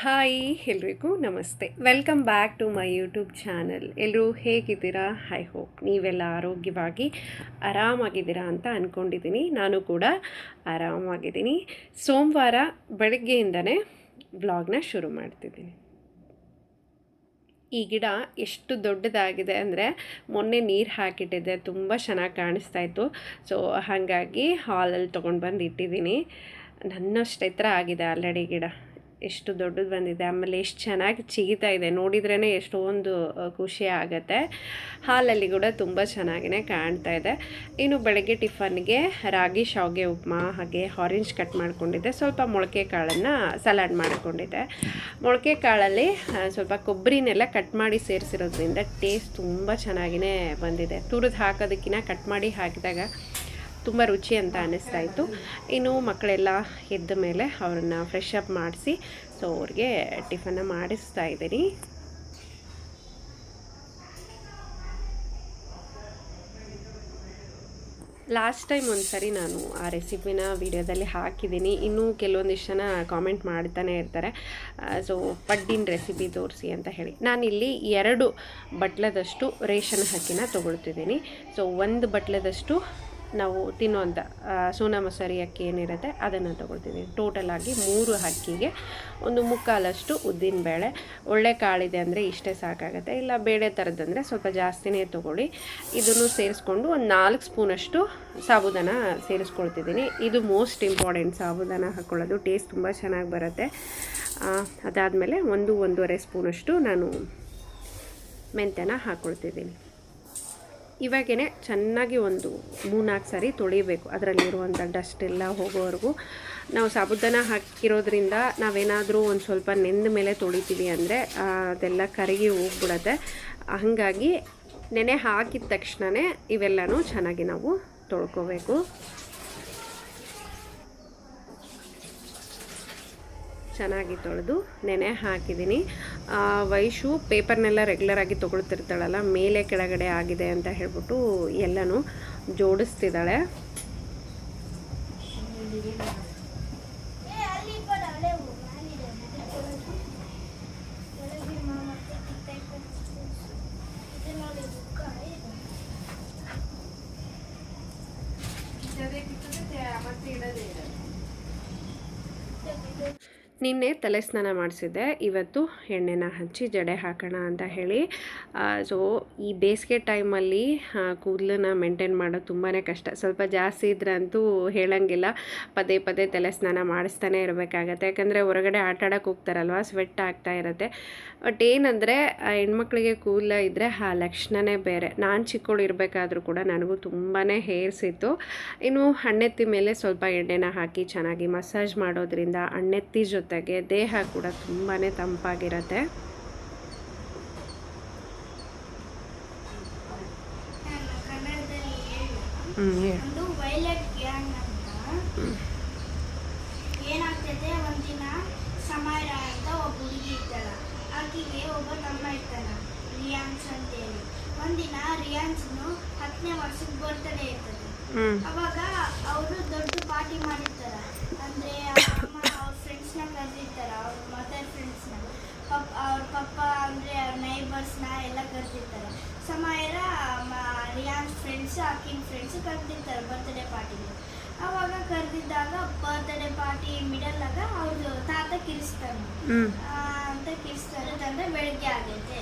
Hi ಎಲ್ರಿಗೂ ನಮಸ್ತೆ. Welcome back to my YouTube channel. ಎಲ್ಲರೂ ಹೇಗಿದ್ದೀರಾ? ಐ ಹೋಪ್ ನೀವೆಲ್ಲ ಆರೋಗ್ಯವಾಗಿ ಆರಾಮಾಗಿದ್ದೀರಾ ಅಂತ ಅಂದ್ಕೊಂಡಿದ್ದೀನಿ. ನಾನು ಕೂಡ ಆರಾಮಾಗಿದ್ದೀನಿ. ಸೋಮವಾರ ಬೆಳಗ್ಗೆಯಿಂದನೇ ವ್ಲಾಗ್ನ ಶುರು ಮಾಡ್ತಿದ್ದೀನಿ. ಈ ಗಿಡ ಎಷ್ಟು ದೊಡ್ಡದಾಗಿದೆ ಅಂದರೆ ಮೊನ್ನೆ ನೀರು ಹಾಕಿಟ್ಟಿದ್ದೆ, ತುಂಬ ಚೆನ್ನಾಗಿ ಕಾಣಿಸ್ತಾ ಇತ್ತು. ಸೊ ಹಾಗಾಗಿ ಹಾಲಲ್ಲಿ ತೊಗೊಂಡು ಬಂದು ಇಟ್ಟಿದ್ದೀನಿ. ನನ್ನಷ್ಟು ಎತ್ತರ ಆಗಿದೆ ಆಲ್ರೆಡಿ ಗಿಡ. ಎಷ್ಟು ದೊಡ್ಡದು ಬಂದಿದೆ, ಆಮೇಲೆ ಎಷ್ಟು ಚೆನ್ನಾಗಿ ಚಿಗಿತಾ ಇದೆ. ನೋಡಿದ್ರೇ ಎಷ್ಟೊಂದು ಖುಷಿ ಆಗುತ್ತೆ. ಹಾಲಲ್ಲಿ ಕೂಡ ತುಂಬ ಚೆನ್ನಾಗಿಯೇ ಕಾಣ್ತಾ ಇದೆ. ಇನ್ನು ಬೆಳಗ್ಗೆ ಟಿಫನ್ಗೆ ರಾಗಿ ಶಾವಿಗೆ ಉಪ್ಮಾ ಹಾಗೆ ಆರೆಂಜ್ ಕಟ್ ಮಾಡ್ಕೊಂಡಿದ್ದೆ. ಸ್ವಲ್ಪ ಮೊಳಕೆ ಕಾಳನ್ನು ಸಲಾಡ್ ಮಾಡಿಕೊಂಡಿದ್ದೆ. ಮೊಳಕೆ ಕಾಳಲ್ಲಿ ಸ್ವಲ್ಪ ಕೊಬ್ಬರಿನೆಲ್ಲ ಕಟ್ ಮಾಡಿ ಸೇರಿಸಿರೋದ್ರಿಂದ ಟೇಸ್ಟ್ ತುಂಬ ಚೆನ್ನಾಗಿಯೇ ಬಂದಿದೆ. ತುರಿದು ಹಾಕೋದಕ್ಕಿಂತ ಕಟ್ ಮಾಡಿ ಹಾಕಿದಾಗ ತುಂಬ ರುಚಿ ಅಂತ ಅನ್ನಿಸ್ತಾ ಇತ್ತು. ಇನ್ನು ಮಕ್ಕಳೆಲ್ಲ ಎದ್ದ ಮೇಲೆ ಅವ್ರನ್ನ ಫ್ರೆಶ್ ಅಪ್ ಮಾಡಿಸಿ ಸೊ ಅವ್ರಿಗೆ ಟಿಫನ್ನ ಮಾಡಿಸ್ತಾ ಇದ್ದೀನಿ. ಲಾಸ್ಟ್ ಟೈಮ್ ಒಂದು ಸರಿ ನಾನು ಆ ರೆಸಿಪಿನ ವಿಡಿಯೋದಲ್ಲಿ ಹಾಕಿದ್ದೀನಿ. ಇನ್ನೂ ಕೆಲವೊಂದಿಷ್ಟು ಜನ ಕಾಮೆಂಟ್ ಮಾಡ್ತಾನೆ ಇರ್ತಾರೆ, ಸೊ ಪಡ್ಡಿನ ರೆಸಿಪಿ ತೋರಿಸಿ ಅಂತ ಹೇಳಿ. ನಾನಿಲ್ಲಿ 2 ಬಟ್ಲದಷ್ಟು ರೇಷನ್ ಅಕ್ಕಿನ ತೊಗೊಳ್ತಿದ್ದೀನಿ. ಸೊ 1 ಬಟ್ಲದಷ್ಟು ನಾವು ತಿನ್ನುವಂಥ ಸೋನಾ ಮಸೂರಿ ಅಕ್ಕಿ ಏನಿರುತ್ತೆ ಅದನ್ನು ತೊಗೊಳ್ತಿದ್ದೀನಿ. ಟೋಟಲಾಗಿ 3 ಅಕ್ಕಿಗೆ 1/4 ಉದ್ದಿನಬೇಳೆ. ಒಳ್ಳೆ ಕಾಳಿದೆ ಅಂದರೆ ಇಷ್ಟೇ ಸಾಕಾಗುತ್ತೆ, ಇಲ್ಲ ಬೇಳೆ ಥರದ್ದಂದರೆ ಸ್ವಲ್ಪ ಜಾಸ್ತಿನೇ ತೊಗೊಳ್ಳಿ. ಇದನ್ನು ಸೇರಿಸ್ಕೊಂಡು ಒಂದು 4 ಸ್ಪೂನಷ್ಟು ಸಾಬುದಾನ ಸೇರಿಸ್ಕೊಳ್ತಿದ್ದೀನಿ. ಇದು ಮೋಸ್ಟ್ ಇಂಪಾರ್ಟೆಂಟ್, ಸಾಬುದಾನ ಹಾಕ್ಕೊಳ್ಳೋದು ಟೇಸ್ಟ್ ತುಂಬ ಚೆನ್ನಾಗಿ ಬರುತ್ತೆ. ಅದಾದಮೇಲೆ 1-1.5 ಸ್ಪೂನಷ್ಟು ನಾನು ಮೆಂತ್ಯನ ಹಾಕ್ಕೊಳ್ತಿದ್ದೀನಿ. ಇವಾಗೇ ಚೆನ್ನಾಗಿ ಒಂದು 3-4 ಸಾರಿ ತೊಳಿಬೇಕು, ಅದರಲ್ಲಿರುವಂಥ ಡಸ್ಟ್ ಎಲ್ಲ ಹೋಗೋವರೆಗೂ. ನಾವು ಸಾಬುದಾನ ಹಾಕಿರೋದ್ರಿಂದ ನಾವೇನಾದರೂ ಒಂದು ಸ್ವಲ್ಪ ನೆಂದ ಮೇಲೆ ತೊಳಿತೀವಿ ಅಂದರೆ ಅದೆಲ್ಲ ಕರಗಿ ಹೋಗ್ಬಿಡುತ್ತೆ. ಹಾಗಾಗಿ ನೆನೆ ಹಾಕಿದ ತಕ್ಷಣವೇ ಇವೆಲ್ಲನೂ ಚೆನ್ನಾಗಿ ನಾವು ತೊಳ್ಕೊಬೇಕು. ಚೆನ್ನಾಗಿ ತೊಳೆದು ನೆನೆ ಹಾಕಿದ್ದೀನಿ. ವೈಶು ಪೇಪರ್ನೆಲ್ಲ ರೆಗ್ಯುಲರಾಗಿ ತೊಗೊಳ್ತಿರ್ತಾಳಲ್ಲ, ಮೇಲೆ ಕೆಳಗಡೆ ಆಗಿದೆ ಅಂತ ಹೇಳ್ಬಿಟ್ಟು ಎಲ್ಲನೂ ಜೋಡಿಸ್ತಿದ್ದಾಳೆ. ನಿನ್ನೆ ತಲೆ ಸ್ನಾನ ಮಾಡಿಸಿದ್ದೆ, ಇವತ್ತು ಎಣ್ಣೆನ ಹಚ್ಚಿ ಜಡೆ ಹಾಕೋಣ ಅಂತ ಹೇಳಿ. ಸೊ ಈ ಬೇಸಿಗೆ ಟೈಮಲ್ಲಿ ಕೂದಲನ್ನ ಮೇಂಟೈನ್ ಮಾಡೋದು ತುಂಬಾ ಕಷ್ಟ. ಸ್ವಲ್ಪ ಜಾಸ್ತಿ ಇದ್ರಂತೂ ಹೇಳೋಂಗಿಲ್ಲ, ಪದೇ ಪದೇ ತಲೆ ಸ್ನಾನ ಮಾಡಿಸ್ತಾನೆ ಇರಬೇಕಾಗತ್ತೆ. ಯಾಕಂದರೆ ಹೊರಗಡೆ ಆಟ ಆಡೋಕ್ಕೆ ಹೋಗ್ತಾರಲ್ವ, ಸ್ವೆಟ್ ಆಗ್ತಾ ಇರುತ್ತೆ. ಬಟ್ ಏನಂದರೆ ಹೆಣ್ಮಕ್ಳಿಗೆ ಕೂದಲ ಇದ್ದರೆ ಆ ಲಕ್ಷಣವೇ ಬೇರೆ. ನಾನು ಚಿಕ್ಕವಳು ಇರಬೇಕಾದ್ರೂ ಕೂಡ ನನಗೂ ತುಂಬಾ ಹೇರ್ಸ್ ಇತ್ತು. ಇನ್ನು ಹಣ್ಣೆತ್ತಿ ಮೇಲೆ ಸ್ವಲ್ಪ ಎಣ್ಣೆನ ಹಾಕಿ ಚೆನ್ನಾಗಿ ಮಸಾಜ್ ಮಾಡೋದ್ರಿಂದ ಹಣ್ಣೆತ್ತಿ ಜೊತೆಗೆ ದೇಹ ಕೂಡ ತುಂಬಾ ತಂಪಾಗಿರುತ್ತೆ. ಏನಾಗ್ತೈತೆ, ಒಂದಿನ ಸಮಯ ಅಂತ ಒಬ್ಬ ಹುಡುಗಿ ಇರ್ತಾಳ, ಆಕೆಗೆ ಒಬ್ಬ ತಮ್ಮ ಇರ್ತಾನ ರಿಯಾನ್ಸ್ ಅಂತೇಳಿ. ಒಂದಿನ ರಿಯಾನ್ಸ್ನು 10ನೇ ವರ್ಷದ ಬರ್ತ್ಡೇ ಇರ್ತದೆ. ಅವಾಗ ಅವರು ದೊಡ್ಡ ಪಾರ್ಟಿ ಮಾಡಿರ್ತಾರ. ಅಂದರೆ ಅವ್ರ ಫ್ರೆಂಡ್ಸ್ನ ಕರೆದಿರ್ತಾರ, ಅವ್ರ ಮದರ್ ಫ್ರೆಂಡ್ಸ್ನ, ಅವ್ರ ಪಪ್ಪ ಅಂದರೆ ಅವ್ರ ನೈಬರ್ಸ್ನ ಎಲ್ಲ ಕರೆದಿರ್ತಾರೆ. ಸಮಯರ ರಿಯಾನ್ಸ್ ಫ್ರೆಂಡ್ಸ್ ಆಕಿನ ಫ್ರೆಂಡ್ಸ್ ಕರೆದಿರ್ತಾರೆ ಬರ್ತ್ಡೇ ಪಾರ್ಟಿಗೆ. ಅವಾಗ ಕರೆದಿದ್ದಾಗ ಬರ್ತ್ಡೇ ಪಾರ್ಟಿ ಮಿಡಲ್ಲಾಗ ಅವ್ರದ್ದು ತಾತ ಕಿರಿಸ್ತಾನೆ ಅಂತ ಕಿರಿಸ್ತಾರೆ. ಅಂದರೆ ಬೆಳಗ್ಗೆ ಆಗೈತೆ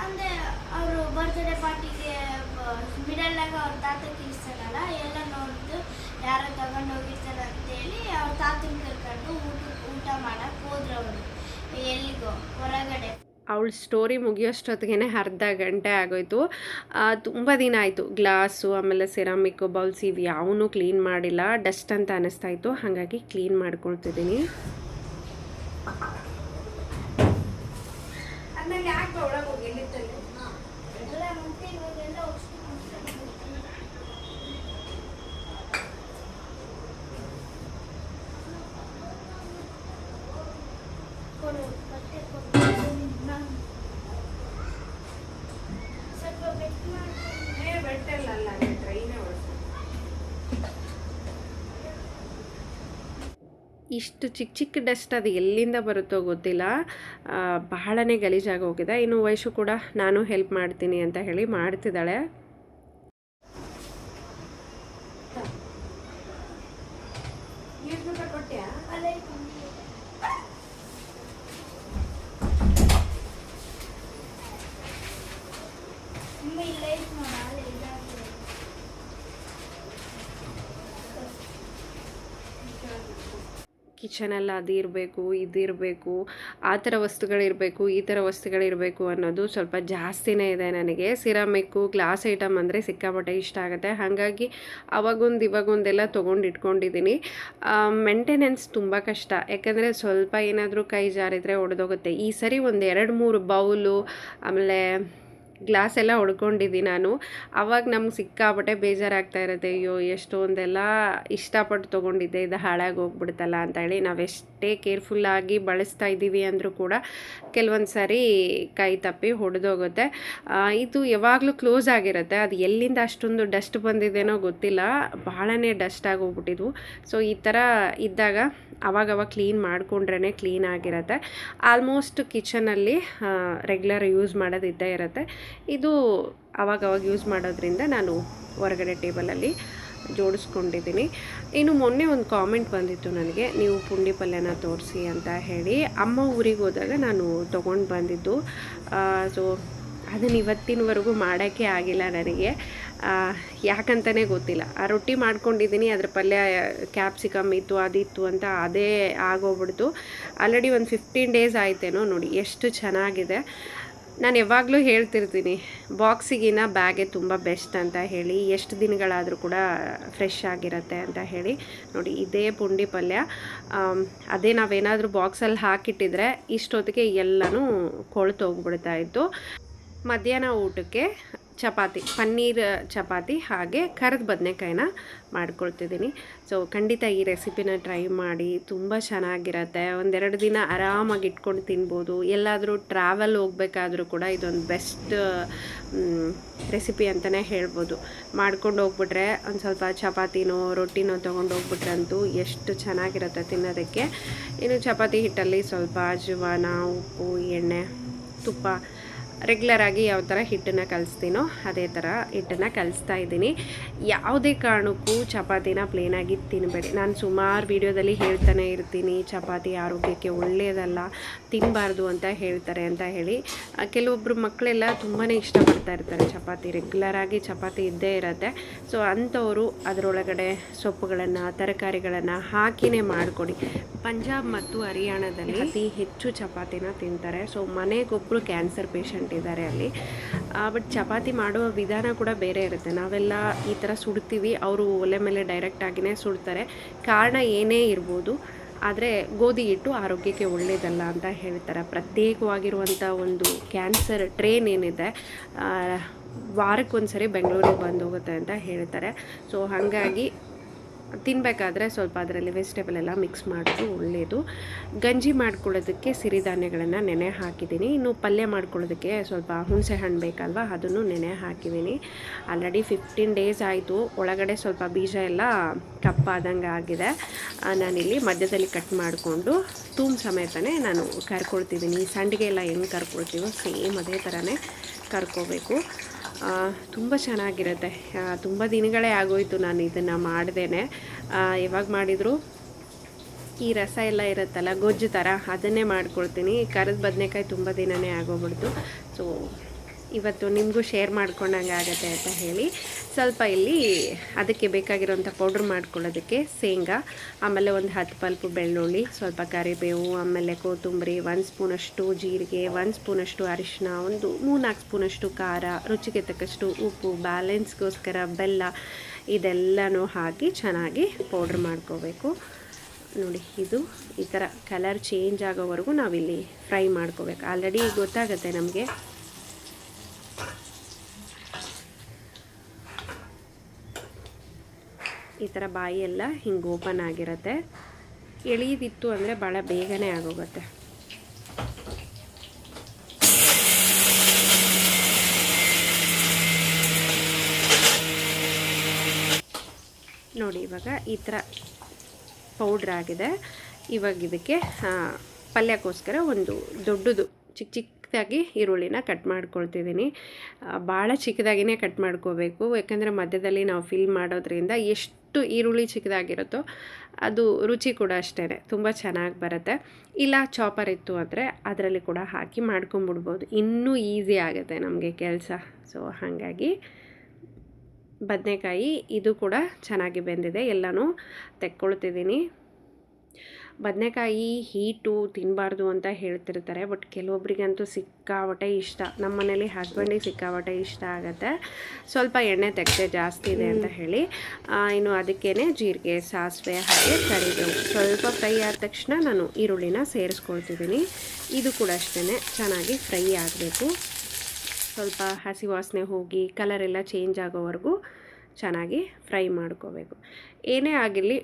ಅಂದರೆ ಅವರು ಬರ್ತ್ಡೇ ಪಾರ್ಟಿಗೆ ಮಿಡಲ್ಲಾಗ ಅವ್ರ ತಾತ ಕಿರಿಸ್ತಾನಲ್ಲ, ಎಲ್ಲ ನೋಡಿದ್ದು ಯಾರೋ ತಗೊಂಡು ಹೋಗಿರ್ತಾರೆ ಅಂತೇಳಿ ಅವ್ರ ತಾತನ ಕರ್ಕೊಂಡು ಊಟ ಮಾಡಕ್ಕೆ ಹೋದ್ರು. ಅವರು ಎಲ್ಲಿಗೋ ಹೊರಗಡೆ. ಅವಳ ಸ್ಟೋರಿ ಮುಗಿಯೋಷ್ಟೊತ್ತಿಗೆ ಅರ್ಧ ಗಂಟೆ ಆಗೋಯ್ತು. ತುಂಬ ದಿನ ಆಯಿತು ಗ್ಲಾಸು ಆಮೇಲೆ ಸೆರಾಮಿಕ್ ಬೌಲ್ಸ್ ಇವು ಯಾವನ್ನೂ ಕ್ಲೀನ್ ಮಾಡಿಲ್ಲ, ಡಸ್ಟ್ ಅಂತ ಅನ್ನಿಸ್ತಾ ಇತ್ತು. ಹಾಗಾಗಿ ಕ್ಲೀನ್ ಮಾಡ್ಕೊಳ್ತಿದ್ದೀನಿ. ಇಷ್ಟು ಚಿಕ್ಕ ಚಿಕ್ಕ ಡಸ್ಟ್ ಅದು ಎಲ್ಲಿಂದ ಬರುತ್ತೋ ಗೊತ್ತಿಲ್ಲ, ಬಹಳನೇ ಗಲೀಜಾಗಿ ಹೋಗಿದೆ. ಇನ್ನು ವಯಸ್ಸು ಕೂಡ ನಾನು ಹೆಲ್ಪ್ ಮಾಡ್ತೀನಿ ಅಂತ ಹೇಳಿ ಮಾಡ್ತಿದ್ದಾಳೆ. ಕಿಚನಲ್ಲಿ ಅದು ಇರಬೇಕು, ಇದಿರಬೇಕು, ಆ ಥರ ವಸ್ತುಗಳಿರಬೇಕು, ಈ ಥರ ವಸ್ತುಗಳಿರಬೇಕು ಅನ್ನೋದು ಸ್ವಲ್ಪ ಜಾಸ್ತಿನೇ ಇದೆ ನನಗೆ. ಸಿರಾಮಿಕ್ಕು, ಗ್ಲಾಸ್ ಐಟಮ್ ಅಂದರೆ ಸಿಕ್ಕಾಪಟ್ಟೆ ಇಷ್ಟ ಆಗುತ್ತೆ. ಹಾಗಾಗಿ ಇವಾಗೊಂದೆಲ್ಲ ತೊಗೊಂಡು ಇಟ್ಕೊಂಡಿದ್ದೀನಿ. ಮೇಂಟೆನೆನ್ಸ್ ತುಂಬ ಕಷ್ಟ, ಯಾಕಂದರೆ ಸ್ವಲ್ಪ ಏನಾದರೂ ಕೈ ಜಾರಿದರೆ ಒಡೆದೋಗುತ್ತೆ. ಈ ಸರಿ ಒಂದು 2-3 ಬೌಲು ಆಮೇಲೆ ಗ್ಲಾಸ್ ಎಲ್ಲ ಹೊಡ್ಕೊಂಡಿದ್ದೀನಿ ನಾನು. ಆವಾಗ ನಮ್ಗೆ ಸಿಕ್ಕಾಪಟ್ಟೆ ಬೇಜಾರಾಗ್ತಾ ಇರುತ್ತೆ, ಅಯ್ಯೋ ಎಷ್ಟೊಂದೆಲ್ಲ ಇಷ್ಟಪಟ್ಟು ತೊಗೊಂಡಿದ್ದೆ, ಇದು ಹಾಳಾಗಿ ಹೋಗ್ಬಿಡ್ತಲ್ಲ ಅಂತ ಹೇಳಿ. ನಾವೆಷ್ಟೇ ಕೇರ್ಫುಲ್ಲಾಗಿ ಬಳಸ್ತಾ ಇದ್ದೀವಿ ಅಂದರೂ ಕೂಡ ಕೆಲವೊಂದು ಸಾರಿ ಕೈ ತಪ್ಪಿ ಹೊಡೆದೋಗುತ್ತೆ. ಇದು ಯಾವಾಗಲೂ ಕ್ಲೋಸ್ ಆಗಿರುತ್ತೆ, ಅದು ಎಲ್ಲಿಂದ ಅಷ್ಟೊಂದು ಡಸ್ಟ್ ಬಂದಿದೆನೋ ಗೊತ್ತಿಲ್ಲ, ಭಾಳನೇ ಡಸ್ಟ್ ಆಗೋಗ್ಬಿಟ್ಟಿದ್ವು. ಸೊ ಈ ಥರ ಇದ್ದಾಗ ಅವಾಗವಾಗ ಕ್ಲೀನ್ ಮಾಡಿಕೊಂಡ್ರೇ ಕ್ಲೀನ್ ಆಗಿರುತ್ತೆ. ಆಲ್ಮೋಸ್ಟ್ ಕಿಚನಲ್ಲಿ ರೆಗ್ಯುಲರ್ ಯೂಸ್ ಮಾಡೋದಿದ್ದೇ ಇರುತ್ತೆ. ಇದು ಅವಾಗವಾಗ ಯೂಸ್ ಮಾಡೋದ್ರಿಂದ ನಾನು ಹೊರಗಡೆ ಟೇಬಲಲ್ಲಿ ಜೋಡಿಸ್ಕೊಂಡಿದ್ದೀನಿ. ಇನ್ನು ಮೊನ್ನೆ ಒಂದು ಕಾಮೆಂಟ್ ಬಂದಿತ್ತು ನನಗೆ, ನೀವು ಪುಂಡಿ ಪಲ್ಯನ ತೋರಿಸಿ ಅಂತ ಹೇಳಿ. ಅಮ್ಮ ಊರಿಗೆ ಹೋದಾಗ ನಾನು ತೊಗೊಂಡು ಬಂದಿದ್ದು. ಸೊ ಅದನ್ನು ಇವತ್ತಿನವರೆಗೂ ಮಾಡೋಕ್ಕೆ ಆಗಿಲ್ಲ ನನಗೆ, ಯಾಕಂತಲೇ ಗೊತ್ತಿಲ್ಲ. ಆ ರೊಟ್ಟಿ ಮಾಡ್ಕೊಂಡಿದ್ದೀನಿ, ಅದ್ರ ಪಲ್ಯ ಕ್ಯಾಪ್ಸಿಕಮ್ ಇತ್ತು, ಅದಿತ್ತು ಅಂತ ಅದೇ ಆಗೋಗ್ಬಿಡ್ತು. ಆಲ್ರೆಡಿ ಒಂದು 15 ಡೇಸ್ ಆಯ್ತೇನೋ ನೋಡಿ, ಎಷ್ಟು ಚೆನ್ನಾಗಿದೆ. ನಾನು ಯಾವಾಗಲೂ ಹೇಳ್ತಿರ್ತೀನಿ, ಬಾಕ್ಸಿಗಿನ ಬ್ಯಾಗೆ ತುಂಬ ಬೆಸ್ಟ್ ಅಂತ ಹೇಳಿ. ಎಷ್ಟು ದಿನಗಳಾದರೂ ಕೂಡ ಫ್ರೆಶ್ ಆಗಿರುತ್ತೆ ಅಂತ ಹೇಳಿ. ನೋಡಿ ಇದೇ ಪುಂಡಿ ಪಲ್ಯ, ಅದೇ ನಾವೇನಾದರೂ ಬಾಕ್ಸಲ್ಲಿ ಹಾಕಿಟ್ಟಿದ್ರೆ ಇಷ್ಟೊತ್ತಿಗೆ ಎಲ್ಲನೂ ಕೊಳ್ತೋಗ್ಬಿಡ್ತಾ ಇತ್ತು. ಮಧ್ಯಾಹ್ನ ಊಟಕ್ಕೆ ಚಪಾತಿ, ಪನ್ನೀರ್ ಚಪಾತಿ ಹಾಗೆ ಕರಿದ ಬದನೆಕಾಯಿನ ಮಾಡ್ಕೊಳ್ತಿದ್ದೀನಿ. ಸೊ ಖಂಡಿತ ಈ ರೆಸಿಪಿನ ಟ್ರೈ ಮಾಡಿ, ತುಂಬ ಚೆನ್ನಾಗಿರುತ್ತೆ. 1-2 ದಿನ ಆರಾಮಾಗಿ ಇಟ್ಕೊಂಡು ತಿನ್ಬೋದು. ಎಲ್ಲಾದರೂ ಟ್ರಾವೆಲ್ ಹೋಗ್ಬೇಕಾದ್ರೂ ಕೂಡ ಇದೊಂದು ಬೆಸ್ಟ್ ರೆಸಿಪಿ ಅಂತಲೇ ಹೇಳ್ಬೋದು. ಮಾಡ್ಕೊಂಡು ಹೋಗ್ಬಿಟ್ರೆ ಒಂದು ಸ್ವಲ್ಪ ಚಪಾತಿನೋ ರೊಟ್ಟಿನೋ ತೊಗೊಂಡು ಹೋಗ್ಬಿಟ್ರೆ ಅಂತೂ ಎಷ್ಟು ಚೆನ್ನಾಗಿರುತ್ತೆ ತಿನ್ನೋದಕ್ಕೆ. ಇನ್ನು ಚಪಾತಿ ಹಿಟ್ಟಲ್ಲಿ ಸ್ವಲ್ಪ ಅಜವಾನ, ಉಪ್ಪು, ಎಣ್ಣೆ, ತುಪ್ಪ, ರೆಗ್ಯುಲರಾಗಿ ಯಾವ ಥರ ಹಿಟ್ಟನ್ನು ಕಲಿಸ್ತೀನೋ ಅದೇ ಥರ ಹಿಟ್ಟನ್ನು ಕಲಿಸ್ತಾ ಇದ್ದೀನಿ. ಯಾವುದೇ ಕಾರಣಕ್ಕೂ ಚಪಾತಿನ ಪ್ಲೇನಾಗಿ ತಿನ್ನಬೇಡಿ. ನಾನು ಸುಮಾರು ವೀಡಿಯೋದಲ್ಲಿ ಹೇಳ್ತಾನೆ ಇರ್ತೀನಿ, ಚಪಾತಿ ಆರೋಗ್ಯಕ್ಕೆ ಒಳ್ಳೆಯದಲ್ಲ, ತಿನ್ನಬಾರ್ದು ಅಂತ ಹೇಳ್ತಾರೆ ಅಂತ ಹೇಳಿ. ಕೆಲವೊಬ್ಬರು ಮಕ್ಕಳೆಲ್ಲ ತುಂಬಾ ಇಷ್ಟಪಡ್ತಾ ಇರ್ತಾರೆ ಚಪಾತಿ, ರೆಗ್ಯುಲರಾಗಿ ಚಪಾತಿ ಇದ್ದೇ ಇರುತ್ತೆ. ಸೊ ಅಂಥವರು ಅದರೊಳಗಡೆ ಸೊಪ್ಪುಗಳನ್ನು, ತರಕಾರಿಗಳನ್ನು ಹಾಕಿನೇ ಮಾಡಿಕೊಡಿ. ಪಂಜಾಬ್ ಮತ್ತು ಹರಿಯಾಣದಲ್ಲಿ ಅತಿ ಹೆಚ್ಚು ಚಪಾತಿನ ತಿಂತಾರೆ. ಸೊ ಮನೆಗೊಬ್ಬರು ಕ್ಯಾನ್ಸರ್ ಪೇಷಂಟ್ ಇದ್ದಾರೆ ಅಲ್ಲಿ. ಬಟ್ ಚಪಾತಿ ಮಾಡುವ ವಿಧಾನ ಕೂಡ ಬೇರೆ ಇರುತ್ತೆ. ನಾವೆಲ್ಲ ಈ ಥರ ಸುಡ್ತೀವಿ, ಅವರು ಒಲೆ ಮೇಲೆ ಡೈರೆಕ್ಟಾಗಿಯೇ ಸುಡ್ತಾರೆ. ಕಾರಣ ಏನೇ ಇರ್ಬೋದು, ಆದರೆ ಗೋಧಿ ಹಿಟ್ಟು ಆರೋಗ್ಯಕ್ಕೆ ಒಳ್ಳೆಯದಲ್ಲ ಅಂತ ಹೇಳ್ತಾರೆ. ಪ್ರತ್ಯೇಕವಾಗಿರುವಂಥ ಒಂದು ಕ್ಯಾನ್ಸರ್ ಟ್ರೇನ್ ಏನಿದೆ, ವಾರಕ್ಕೊಂದು ಸರಿ ಬೆಂಗಳೂರಿಗೆ ಬಂದೋಗುತ್ತೆ ಅಂತ ಹೇಳ್ತಾರೆ. ಸೊ ಹಾಗಾಗಿ ತಿನ್ನಬೇಕಾದ್ರೆ ಸ್ವಲ್ಪ ಅದರಲ್ಲಿ ವೆಜಿಟೇಬಲ್ ಎಲ್ಲ ಮಿಕ್ಸ್ ಮಾಡೋದು ಒಳ್ಳೆಯದು. ಗಂಜಿ ಮಾಡ್ಕೊಳ್ಳೋದಕ್ಕೆ ಸಿರಿಧಾನ್ಯಗಳನ್ನು ನೆನೆ ಹಾಕಿದ್ದೀನಿ. ಇನ್ನು ಪಲ್ಯ ಮಾಡ್ಕೊಳ್ಳೋದಕ್ಕೆ ಸ್ವಲ್ಪ ಹುಣಸೆ ಹಣ್ಣು ಬೇಕಲ್ವ, ಅದನ್ನು ನೆನೆ ಹಾಕಿದ್ದೀನಿ. ಆಲ್ರೆಡಿ 15 ಡೇಸ್ ಆಯಿತು. ಒಳಗಡೆ ಸ್ವಲ್ಪ ಬೀಜ ಎಲ್ಲ ಕಪ್ಪಾದಂಗೆ ಆಗಿದೆ. ನಾನಿಲ್ಲಿ ಮಧ್ಯದಲ್ಲಿ ಕಟ್ ಮಾಡಿಕೊಂಡು ತೂಮ್ ಸಮೇತನೇ ನಾನು ಕರ್ಕೊಳ್ತಿದ್ದೀನಿ. ಸಂಡಿಗೆ ಎಲ್ಲ ಹೆಂಗೆ ಕರ್ಕೊಳ್ತೀವೋ ಸೇಮ್ ಅದೇ ಥರನೇ ಕರ್ಕೋಬೇಕು. ತುಂಬ ಚೆನ್ನಾಗಿರುತ್ತೆ. ತುಂಬ ದಿನಗಳೇ ಆಗೋಯಿತು ನಾನು ಇದನ್ನು ಮಾಡ್ದೇನೆ. ಯಾವಾಗ ಮಾಡಿದರೂ ಈ ರಸ ಎಲ್ಲ ಇರುತ್ತಲ್ಲ, ಗೊಜ್ಜು ಥರ, ಅದನ್ನೇ ಮಾಡ್ಕೊಳ್ತೀನಿ. ಕರಿದ ಬದನೆಕಾಯಿ ತುಂಬ ದಿನವೇ ಆಗೋಗ್ಬಿಡ್ತು. ಸೊ ಇವತ್ತು ನಿಮಗೂ ಶೇರ್ ಮಾಡ್ಕೊಂಡಂಗೆ ಆಗುತ್ತೆ ಅಂತ ಹೇಳಿ ಸ್ವಲ್ಪ ಇಲ್ಲಿ ಅದಕ್ಕೆ ಬೇಕಾಗಿರೋಂಥ ಪೌಡ್ರ್ ಮಾಡ್ಕೊಳ್ಳೋದಕ್ಕೆ ಶೇಂಗಾ, ಆಮೇಲೆ ಒಂದು 10 ಪಲ್ಪು ಬೆಳ್ಳುಳ್ಳಿ, ಸ್ವಲ್ಪ ಕರಿಬೇವು, ಆಮೇಲೆ ಕೊತ್ತಂಬರಿ, 1 ಸ್ಪೂನಷ್ಟು ಜೀರಿಗೆ, 1 ಸ್ಪೂನಷ್ಟು ಅರಿಶಿನ, ಒಂದು 3-4 ಸ್ಪೂನಷ್ಟು ಖಾರ, ರುಚಿಗೆ ತಕ್ಕಷ್ಟು ಉಪ್ಪು, ಬ್ಯಾಲೆನ್ಸ್ಗೋಸ್ಕರ ಬೆಲ್ಲ, ಇದೆಲ್ಲನೂ ಹಾಕಿ ಚೆನ್ನಾಗಿ ಪೌಡ್ರ್ ಮಾಡ್ಕೋಬೇಕು. ನೋಡಿ ಇದು ಈ ಥರ ಕಲರ್ ಚೇಂಜ್ ಆಗೋವರೆಗೂ ನಾವಿಲ್ಲಿ ಫ್ರೈ ಮಾಡ್ಕೋಬೇಕು. ಆಲ್ರೆಡಿ ಗೊತ್ತಾಗುತ್ತೆ ನಮಗೆ. ಈ ಥರ ಬಾಯಿ ಎಲ್ಲ ಹಿಂಗೆ ಓಪನ್ ಆಗಿರುತ್ತೆ. ಎಳೆದಿತ್ತು ಅಂದರೆ ಭಾಳ ಬೇಗನೆ ಆಗೋಗುತ್ತೆ. ನೋಡಿ ಇವಾಗ ಈ ಥರ ಪೌಡ್ರ್ ಆಗಿದೆ. ಇವಾಗ ಇದಕ್ಕೆ ಪಲ್ಯಕ್ಕೋಸ್ಕರ ಒಂದು ದೊಡ್ಡದು ಚಿಕ್ಕದಾಗಿ ಈರುಳ್ಳಿನ ಕಟ್ ಮಾಡ್ಕೊಳ್ತಿದ್ದೀನಿ. ಭಾಳ ಚಿಕ್ಕದಾಗಿಯೇ ಕಟ್ ಮಾಡ್ಕೋಬೇಕು, ಯಾಕಂದರೆ ಮಧ್ಯದಲ್ಲಿ ನಾವು ಫಿಲ್ ಮಾಡೋದ್ರಿಂದ ಎಷ್ಟು ಈರುಳ್ಳಿ ಚಿಕ್ಕದಾಗಿರುತ್ತೋ ಅದು ರುಚಿ ಕೂಡ ಅಷ್ಟೇ ತುಂಬ ಚೆನ್ನಾಗಿ ಬರುತ್ತೆ. ಇಲ್ಲ ಚಾಪರ್ ಇತ್ತು ಅಂದರೆ ಅದರಲ್ಲಿ ಕೂಡ ಹಾಕಿ ಮಾಡ್ಕೊಂಬಿಡ್ಬೋದು, ಇನ್ನೂ ಈಸಿ ಆಗುತ್ತೆ ನಮಗೆ ಕೆಲಸ. ಸೊ ಹಾಗಾಗಿ ಬದನೆಕಾಯಿ ಇದು ಕೂಡ ಚೆನ್ನಾಗಿ ಬೆಂದಿದೆ, ಎಲ್ಲನೂ ತೆಕ್ಕೊಳ್ತಿದ್ದೀನಿ. ಬದನೆಕಾಯಿ ಹೀಟು ತಿನ್ನಬಾರ್ದು ಅಂತ ಹೇಳ್ತಿರ್ತಾರೆ, ಬಟ್ ಕೆಲವೊಬ್ರಿಗಂತೂ ಸಿಕ್ಕಾಪಟ್ಟೆ ಇಷ್ಟ. ನಮ್ಮ ಮನೇಲಿ ಹಸ್ಬೆಂಡಿಗೆ ಸಿಕ್ಕಾಪಟ್ಟೆ ಇಷ್ಟ ಆಗುತ್ತೆ. ಸ್ವಲ್ಪ ಎಣ್ಣೆ ತೆಗೆದೆ ಜಾಸ್ತಿ ಇದೆ ಅಂತ ಹೇಳಿ, ಇನ್ನು ಅದಕ್ಕೇ ಜೀರಿಗೆ, ಸಾಸಿವೆ ಹಾಗೆ ಕರಿಬೇವು ಸ್ವಲ್ಪ ಫ್ರೈ ಆದ ತಕ್ಷಣ ನಾನು ಈರುಳ್ಳಿನ ಸೇರಿಸ್ಕೊಳ್ತಿದ್ದೀನಿ. ಇದು ಕೂಡ ಅಷ್ಟೇ ಚೆನ್ನಾಗಿ ಫ್ರೈ ಆಗಬೇಕು. ಸ್ವಲ್ಪ ಹಸಿ ವಾಸನೆ ಹೋಗಿ ಕಲರೆಲ್ಲ ಚೇಂಜ್ ಆಗೋವರೆಗೂ ಚೆನ್ನಾಗಿ ಫ್ರೈ ಮಾಡ್ಕೋಬೇಕು. ಏನೇ ಆಗಿರಲಿ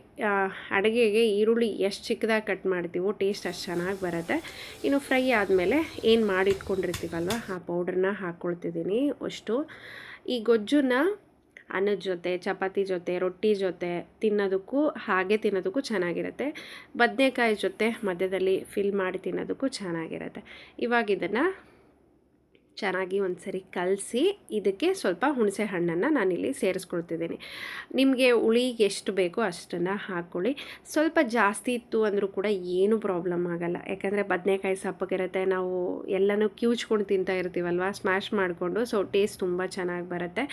ಅಡುಗೆಗೆ ಈರುಳ್ಳಿ ಎಷ್ಟು ಚಿಕ್ಕದಾಗಿ ಕಟ್ ಮಾಡ್ತೀವೋ ಟೇಸ್ಟ್ ಅಷ್ಟು ಚೆನ್ನಾಗಿ ಬರುತ್ತೆ. ಇನ್ನು ಫ್ರೈ ಆದಮೇಲೆ ಏನು ಮಾಡಿಟ್ಕೊಂಡಿರ್ತೀವಲ್ವ ಆ ಪೌಡ್ರನ್ನ ಹಾಕ್ಕೊಳ್ತಿದ್ದೀನಿ ಅಷ್ಟು. ಈ ಗೊಜ್ಜನ್ನ ಅನ್ನದ ಜೊತೆ, ಚಪಾತಿ ಜೊತೆ, ರೊಟ್ಟಿ ಜೊತೆ ತಿನ್ನೋದಕ್ಕೂ ಹಾಗೆ ತಿನ್ನೋದಕ್ಕೂ ಚೆನ್ನಾಗಿರುತ್ತೆ. ಬದನೆಕಾಯಿ ಜೊತೆ ಮಧ್ಯದಲ್ಲಿ ಫಿಲ್ ಮಾಡಿ ತಿನ್ನೋದಕ್ಕೂ ಚೆನ್ನಾಗಿರುತ್ತೆ. ಇವಾಗ ಇದನ್ನು ಚೆನ್ನಾಗಿ ಒಂದು ಸರಿ ಕಲಸಿ ಇದಕ್ಕೆ ಸ್ವಲ್ಪ ಹುಣಸೆ ಹಣ್ಣನ್ನು ನಾನಿಲ್ಲಿ ಸೇರಿಸ್ಕೊಳ್ತಿದ್ದೀನಿ. ನಿಮಗೆ ಹುಳಿಗೆ ಎಷ್ಟು ಬೇಕೋ ಅಷ್ಟನ್ನು ಹಾಕ್ಕೊಳ್ಳಿ. ಸ್ವಲ್ಪ ಜಾಸ್ತಿ ಇತ್ತು ಅಂದರೂ ಕೂಡ ಏನೂ ಪ್ರಾಬ್ಲಮ್ ಆಗೋಲ್ಲ, ಯಾಕಂದರೆ ಬದನೆಕಾಯಿ ಸಪ್ಪಗಿರುತ್ತೆ, ನಾವು ಎಲ್ಲನೂ ಕಿವುಚ್ಕೊಂಡು ತಿಂತಾ ಇರ್ತೀವಲ್ವ ಸ್ಮ್ಯಾಶ್ ಮಾಡಿಕೊಂಡು. ಸೊ ಟೇಸ್ಟ್ ತುಂಬ ಚೆನ್ನಾಗಿ ಬರುತ್ತೆ.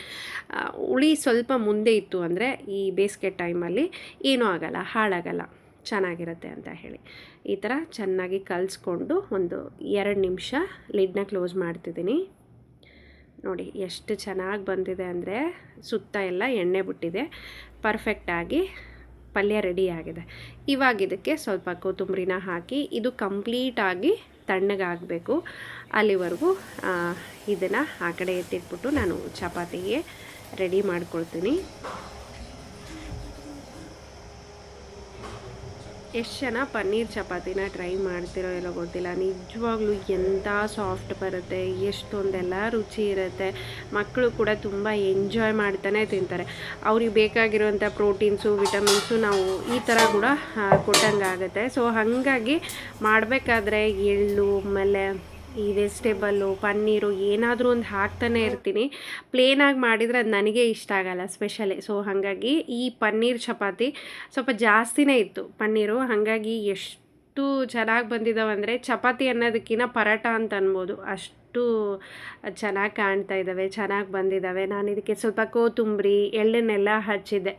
ಹುಳಿ ಸ್ವಲ್ಪ ಮುಂದೆ ಇತ್ತು ಅಂದರೆ ಈ ಬೇಸಿಗೆ ಟೈಮಲ್ಲಿ ಏನೂ ಆಗೋಲ್ಲ, ಹಾಳಾಗಲ್ಲ, ಚೆನ್ನಾಗಿರುತ್ತೆ ಅಂತ ಹೇಳಿ ಈ ಥರ ಚೆನ್ನಾಗಿ ಕಲಿಸ್ಕೊಂಡು ಒಂದು 2 ನಿಮಿಷ ಲಿಡ್ನ ಕ್ಲೋಸ್ ಮಾಡ್ತಿದ್ದೀನಿ. ನೋಡಿ ಎಷ್ಟು ಚೆನ್ನಾಗಿ ಬಂದಿದೆ ಅಂದರೆ ಸುತ್ತ ಎಲ್ಲ ಎಣ್ಣೆ ಬಿಟ್ಟಿದೆ, ಪರ್ಫೆಕ್ಟಾಗಿ ಪಲ್ಯ ರೆಡಿ ಆಗಿದೆ. ಇವಾಗ ಇದಕ್ಕೆ ಸ್ವಲ್ಪ ಕೊತ್ತಂಬರಿನ ಹಾಕಿ ಇದು ಕಂಪ್ಲೀಟಾಗಿ ತಣ್ಣಗಾಗಬೇಕು. ಅಲ್ಲಿವರೆಗೂ ಇದನ್ನು ಆ ಕಡೆ ಎತ್ತಿಟ್ಬಿಟ್ಟು ನಾನು ಚಪಾತಿಗೆ ರೆಡಿ ಮಾಡ್ಕೊಳ್ತೀನಿ. ಎಷ್ಟು ಜನ ಪನ್ನೀರ್ ಚಪಾತಿನ ಟ್ರೈ ಮಾಡ್ತಿರೋ ಎಲ್ಲೋ ಗೊತ್ತಿಲ್ಲ, ನಿಜವಾಗ್ಲೂ ಎಂಥ ಸಾಫ್ಟ್ ಬರುತ್ತೆ, ಎಷ್ಟೊಂದೆಲ್ಲ ರುಚಿ ಇರುತ್ತೆ. ಮಕ್ಕಳು ಕೂಡ ತುಂಬ ಎಂಜಾಯ್ ಮಾಡ್ತಾನೆ ತಿಂತಾರೆ. ಅವ್ರಿಗೆ ಬೇಕಾಗಿರುವಂಥ ಪ್ರೋಟೀನ್ಸು, ವಿಟಮಿನ್ಸು ನಾವು ಈ ಥರ ಕೂಡ ಕೊಟ್ಟಂಗಾಗುತ್ತೆ. ಸೊ ಹಾಗಾಗಿ ಮಾಡಬೇಕಾದ್ರೆ ಎಳ್ಳು ಆಮೇಲೆ ಈ ವೆಜಿಟೇಬಲ್ಲು, ಪನ್ನೀರು ಏನಾದರೂ ಒಂದು ಹಾಕ್ತಾನೆ ಇರ್ತೀನಿ. ಪ್ಲೇನಾಗಿ ಮಾಡಿದರೆ ಅದು ನನಗೆ ಇಷ್ಟ ಆಗಲ್ಲ ಸ್ಪೆಷಲಿ. ಸೊ ಹಾಗಾಗಿ ಈ ಪನ್ನೀರ್ ಚಪಾತಿ ಸ್ವಲ್ಪ ಜಾಸ್ತಿನೇ ಇತ್ತು ಪನ್ನೀರು, ಹಾಗಾಗಿ ಎಷ್ಟು ಚೆನ್ನಾಗಿ ಬಂದಿದ್ದಾವೆ ಅಂದರೆ ಚಪಾತಿ ಅನ್ನೋದಕ್ಕಿಂತ ಪರೋಟ ಅಂತ ಅನ್ಬೋದು, ಅಷ್ಟು ಚೆನ್ನಾಗಿ ಕಾಣ್ತಾ ಇದ್ದಾವೆ, ಚೆನ್ನಾಗಿ ಬಂದಿದ್ದಾವೆ. ನಾನು ಇದಕ್ಕೆ ಸ್ವಲ್ಪ ಕೊತ್ತಂಬರಿ, ಎಳ್ಳನ್ನೆಲ್ಲ ಹಚ್ಚಿದ್ದೆ,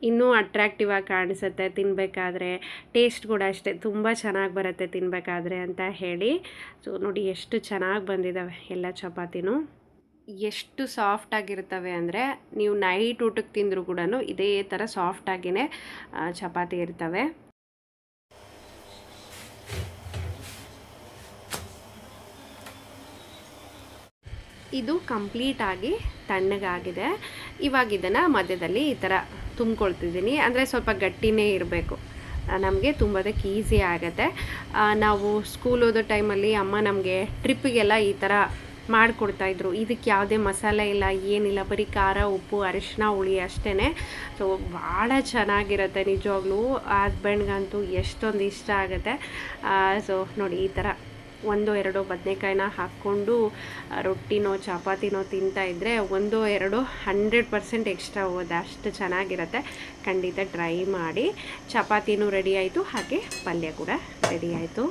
ಇನ್ನೂ ಅಟ್ರಾಕ್ಟಿವ್ ಆಗಿ ಕಾಣಿಸುತ್ತೆ ತಿನ್ನಬೇಕಾದ್ರೆ. ಟೇಸ್ಟ್ ಕೂಡ ಅಷ್ಟೇ ತುಂಬ ಚೆನ್ನಾಗಿ ಬರುತ್ತೆ ತಿನ್ನಬೇಕಾದ್ರೆ ಅಂತ ಹೇಳಿ. ಸೊ ನೋಡಿ ಎಷ್ಟು ಚೆನ್ನಾಗಿ ಬಂದಿದ್ದಾವೆ ಎಲ್ಲ ಚಪಾತಿನೂ. ಎಷ್ಟು ಸಾಫ್ಟಾಗಿರ್ತವೆ ಅಂದರೆ ನೀವು ನೈಟ್ ಊಟಕ್ಕೆ ತಿಂದರೂ ಕೂಡ ಇದೇ ಥರ ಸಾಫ್ಟಾಗಿಯೇ ಚಪಾತಿ ಇರ್ತವೆ. ಇದು ಕಂಪ್ಲೀಟಾಗಿ ತಣ್ಣಗಾಗಿದೆ. ಇವಾಗ ಇದನ್ನು ಮಧ್ಯದಲ್ಲಿ ಈ ಥರ ತುಂಬ್ಕೊಳ್ತಿದ್ದೀನಿ, ಅಂದರೆ ಸ್ವಲ್ಪ ಗಟ್ಟಿನೇ ಇರಬೇಕು, ನಮಗೆ ತುಂಬೋದಕ್ಕೆ ಈಸಿ ಆಗುತ್ತೆ. ನಾವು ಸ್ಕೂಲ್ ಓದೋ ಟೈಮಲ್ಲಿ ಅಮ್ಮ ನಮಗೆ ಟ್ರಿಪ್ಪಿಗೆಲ್ಲ ಈ ಥರ ಮಾಡಿಕೊಡ್ತಾಯಿದ್ರು. ಇದಕ್ಕೆ ಯಾವುದೇ ಮಸಾಲೆ ಇಲ್ಲ, ಏನಿಲ್ಲ, ಬರೀ ಖಾರ, ಉಪ್ಪು, ಅರಿಶಿನ, ಹುಳಿ ಅಷ್ಟೇ. ಸೊ ಭಾಳ ಚೆನ್ನಾಗಿರುತ್ತೆ ನಿಜವಾಗ್ಲೂ. ಹಸ್ಬೆಂಡ್ಗಂತೂ ಎಷ್ಟೊಂದು ಇಷ್ಟ ಆಗುತ್ತೆ. ಸೊ ನೋಡಿ ಈ ಥರ 1-2 ಬದನೆಕಾಯಿನ ಹಾಕ್ಕೊಂಡು ರೊಟ್ಟಿನೋ ಚಪಾತಿನೋ ತಿಂತಾಯಿದ್ರೆ 1-2 100% ಎಕ್ಸ್ಟ್ರಾ ಹೋಗೋದು, ಅಷ್ಟು ಚೆನ್ನಾಗಿರುತ್ತೆ. ಖಂಡಿತ ಟ್ರೈ ಮಾಡಿ. ಚಪಾತಿನೂ ರೆಡಿ ಆಯಿತು, ಹಾಗೆ ಪಲ್ಯ ಕೂಡ ರೆಡಿ ಆಯಿತು.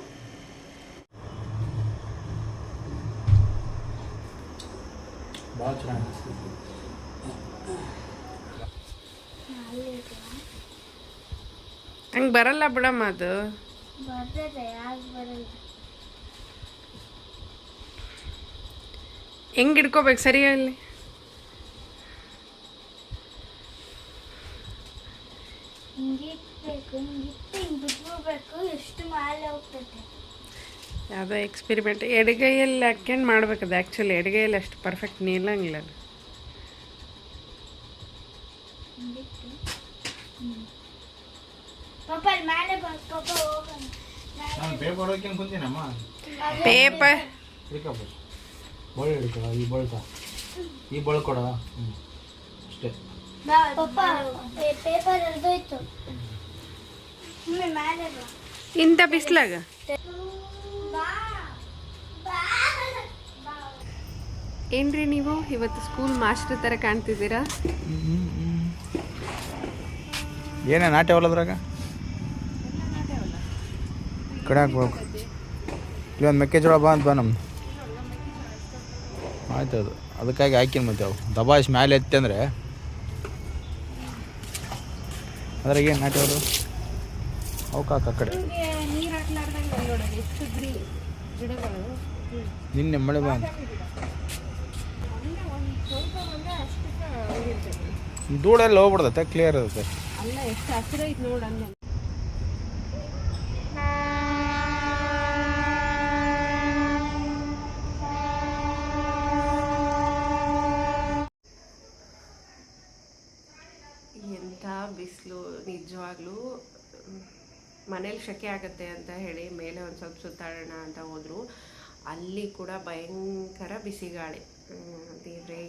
ಹಂಗೆ ಬರಲ್ಲ ಬಿಡಮ್ಮ, ಅದು ಹೆಂಗೆ ಹಿಡ್ಕೋಬೇಕು ಸರಿಯಲ್ಲಿ? ಯಾವುದೋ ಎಕ್ಸ್ಪೆರಿಮೆಂಟ್ ಎಡಗೈಯಲ್ಲಿ ಹಾಕ್ಕೊಂಡು ಮಾಡ್ಬೇಕದು. ಆ್ಯಕ್ಚುಲಿ ಎಡಗೈಯಲ್ಲಿ ಅಷ್ಟು ಪರ್ಫೆಕ್ಟ್ ನಿಲ್ಲಂಗಿಲ್ಲ ಅದು. ಪೇಪರ್ ಈ ಬಳ್ಕೊಡ ಅಷ್ಟೇ. ಪೇಪರ್ ಎಲ್ದೋಯ್ತು. ಇಂಥ ಬಿಸ್ಲಾಗ ಏನ್ರಿ ನೀವು ಇವತ್ತು ಸ್ಕೂಲ್ ಮಾಸ್ಟರ್ ಥರ ಕಾಣ್ತಿದ್ದೀರಾ? ಏನೇ ನಾಟ್ಯ ಹೊಲದ್ರಾಗ ಕಡೆ ಹಾಕ್ಬೇಕು. ಇಲ್ಲೊಂದು ಮೆಕ್ಕೆಜೋಳ ಬಾ ನಮ್ದು ಆಯ್ತು. ಅದಕ್ಕಾಗಿ ಹಾಕಿನ ಮತ್ತೆ ಅವು ದಬಾಯಿಸಿ ಮ್ಯಾಲೆ ಎತ್ತಿ ಅಂದರೆ ಅದ್ರಾಗ ಏನು ನಾಟ್ಯ ಹೊಲ ಅವಕಾಕ ಆ ಕಡೆ ನಿನ್ನೆ ಮಳೆ ಬಾ ಧೂಳೆಲ್ಲ ಹೋಗ್ಬಿಡ್ದತ್ತೆ, ಕ್ಲಿಯರ್ ಇರುತ್ತೆ. ಅಲ್ಲ ಎಷ್ಟು ಹಸಿರೈತೆ ನೋಡಂಗೆ. ಎಂಥ ಬಿಸಿಲು ನಿಜವಾಗ್ಲೂ. ಮನೇಲಿ ಶೆಕೆ ಆಗುತ್ತೆ ಅಂತ ಹೇಳಿ ಮೇಲೆ ಒಂದು ಸ್ವಲ್ಪ ಸುತ್ತಾಡೋಣ ಅಂತ ಹೋದ್ರು, ಅಲ್ಲಿ ಕೂಡ ಭಯಂಕರ ಬಿಸಿಗಾಳಿ. ದೇವ್ರೆ,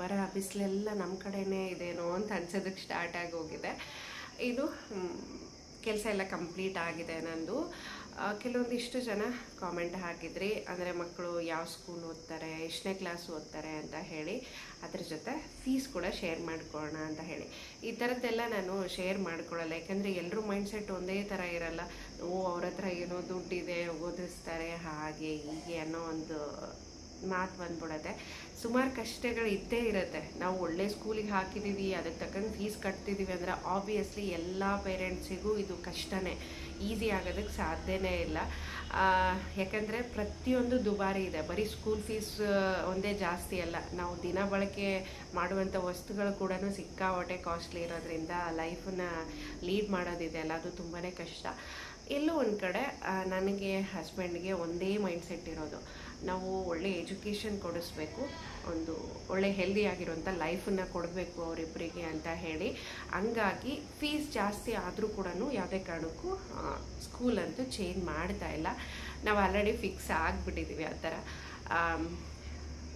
ಬರ ಬಿಸಿಲೆಲ್ಲ ನಮ್ಮ ಕಡೆನೇ ಇದೇನೋ ಅಂತ ಅನ್ಸೋದಕ್ಕೆ ಸ್ಟಾರ್ಟ್ ಆಗಿ ಹೋಗಿದೆ. ಇದು ಕೆಲಸ ಎಲ್ಲ ಕಂಪ್ಲೀಟ್ ಆಗಿದೆ ನಂದು. ಕೆಲವೊಂದಿಷ್ಟು ಜನ ಕಾಮೆಂಟ್ ಹಾಕಿದ್ರಿ, ಅಂದರೆ ಮಕ್ಕಳು ಯಾವ ಸ್ಕೂಲ್ ಓದ್ತಾರೆ, ಎಷ್ಟನೇ ಕ್ಲಾಸ್ ಓದ್ತಾರೆ ಅಂತ ಹೇಳಿ. ಅದ್ರ ಜೊತೆ ಫೀಸ್ ಕೂಡ ಶೇರ್ ಮಾಡ್ಕೊಳ್ಳೋಣ ಅಂತ ಹೇಳಿ. ಈ ಥರದ್ದೆಲ್ಲ ನಾನು ಶೇರ್ ಮಾಡ್ಕೊಳ್ಳಲ್ಲ, ಯಾಕಂದರೆ ಎಲ್ಲರೂ ಮೈಂಡ್ಸೆಟ್ ಒಂದೇ ಥರ ಇರಲ್ಲ. ಅವ್ರ ಹತ್ರ ಏನೋ ದುಡ್ಡಿದೆ ಓದಿಸ್ತಾರೆ ಹಾಗೆ ಹೀಗೆ ಅನ್ನೋ ಒಂದು ಮಾತು ಬಂದ್ಬಿಡತ್ತೆ. ಸುಮಾರು ಕಷ್ಟಗಳು ಇದ್ದೇ ಇರುತ್ತೆ. ನಾವು ಒಳ್ಳೆ ಸ್ಕೂಲಿಗೆ ಹಾಕಿದ್ದೀವಿ, ಅದಕ್ಕೆ ತಕ್ಕಂಗೆ ಫೀಸ್ ಕಟ್ತಿದ್ದೀವಿ ಅಂದರೆ ಆಬ್ವಿಯಸ್ಲಿ ಎಲ್ಲ ಪೇರೆಂಟ್ಸಿಗೂ ಇದು ಕಷ್ಟನೇ, ಈಸಿ ಆಗೋದಕ್ಕೆ ಸಾಧ್ಯನೇ ಇಲ್ಲ. ಯಾಕಂದರೆ ಪ್ರತಿಯೊಂದು ದುಬಾರಿ ಇದೆ. ಬರೀ ಸ್ಕೂಲ್ ಫೀಸ್ ಒಂದೇ ಜಾಸ್ತಿ ಅಲ್ಲ, ನಾವು ದಿನ ಬಳಕೆ ಮಾಡುವಂಥ ವಸ್ತುಗಳು ಕೂಡ ಸಿಕ್ಕಾಪಟ್ಟೆ ಕಾಸ್ಟ್ಲಿ ಇರೋದ್ರಿಂದ ಲೈಫನ್ನ ಲೀಡ್ ಮಾಡೋದಿದೆಯಲ್ಲ, ಅದು ತುಂಬಾ ಕಷ್ಟ. ಎಲ್ಲೋ ಒಂದು ಕಡೆ ನನಗೆ ಹಸ್ಬೆಂಡ್ಗೆ ಒಂದೇ ಮೈಂಡ್ಸೆಟ್ ಇರೋದು, ನಾವು ಒಳ್ಳೆ ಎಜುಕೇಷನ್ ಕೊಡಿಸ್ಬೇಕು, ಒಂದು ಒಳ್ಳೆ ಹೆಲ್ದಿ ಆಗಿರೋಂಥ ಲೈಫನ್ನು ಕೊಡಬೇಕು ಅವರಿಬ್ಬರಿಗೆ ಅಂತ ಹೇಳಿ. ಹಂಗಾಗಿ ಫೀಸ್ ಜಾಸ್ತಿ ಆದರೂ ಕೂಡ ಯಾವುದೇ ಕಾರಣಕ್ಕೂ ಸ್ಕೂಲಂತೂ ಚೇಂಜ್ ಮಾಡ್ತಾ ಇಲ್ಲ. ನಾವು ಆಲ್ರೆಡಿ ಫಿಕ್ಸ್ ಆಗಿಬಿಟ್ಟಿದ್ದೀವಿ ಆ ಥರ.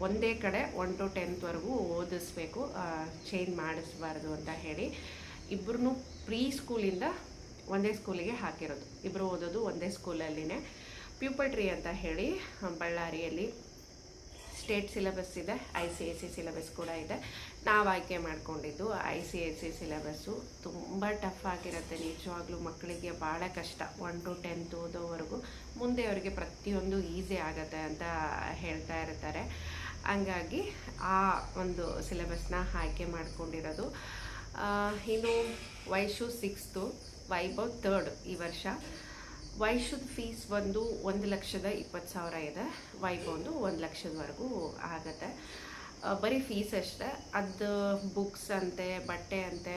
ಒಂದೇ ಕಡೆ 1 to 10th ಓದಿಸ್ಬೇಕು, ಚೇಂಜ್ ಮಾಡಿಸ್ಬಾರ್ದು ಅಂತ ಹೇಳಿ. ಇಬ್ಬರೂ ಪ್ರೀ ಸ್ಕೂಲಿಂದ ಒಂದೇ ಸ್ಕೂಲಿಗೆ ಹಾಕಿರೋದು. ಇಬ್ಬರು ಓದೋದು ಒಂದೇ ಸ್ಕೂಲಲ್ಲಿನೇ. ಪ್ಯೂಪರ್ಟ್ರಿ ಅಂತ ಹೇಳಿ ಬಳ್ಳಾರಿಯಲ್ಲಿ ಸ್ಟೇಟ್ ಸಿಲೆಬಸ್ ಇದೆ, ICSE ಸಿಲೆಬಸ್ ಕೂಡ ಇದೆ. ನಾವು ಆಯ್ಕೆ ಮಾಡ್ಕೊಂಡಿದ್ದು ICSE ಸಿಲೆಬಸ್ಸು. ತುಂಬ ಟಫ್ ಆಗಿರುತ್ತೆ ನಿಜವಾಗ್ಲೂ, ಮಕ್ಕಳಿಗೆ ಭಾಳ ಕಷ್ಟ. 1 to 10th ಓದೋವರೆಗೂ, ಮುಂದೆ ಅವರಿಗೆ ಪ್ರತಿಯೊಂದು ಈಸಿ ಆಗುತ್ತೆ ಅಂತ ಹೇಳ್ತಾ ಇರ್ತಾರೆ. ಹಂಗಾಗಿ ಆ ಒಂದು ಸಿಲೆಬಸ್ನ ಆಯ್ಕೆ ಮಾಡ್ಕೊಂಡಿರೋದು. ಇನ್ನು ವೈಶು 6th, ವೈಭವ್ 3rd ಈ ವರ್ಷ. ವೈಶುದ ಫೀಸ್ ಬಂದು 1,20,000 ಇದೆ, ವೈಭವ್ದು 1 ಲಕ್ಷದವರೆಗೂ ಆಗುತ್ತೆ. ಬರೀ ಫೀಸ್ ಅಷ್ಟೇ. ಅದು ಬುಕ್ಸ್ ಅಂತೆ, ಬಟ್ಟೆ ಅಂತೆ,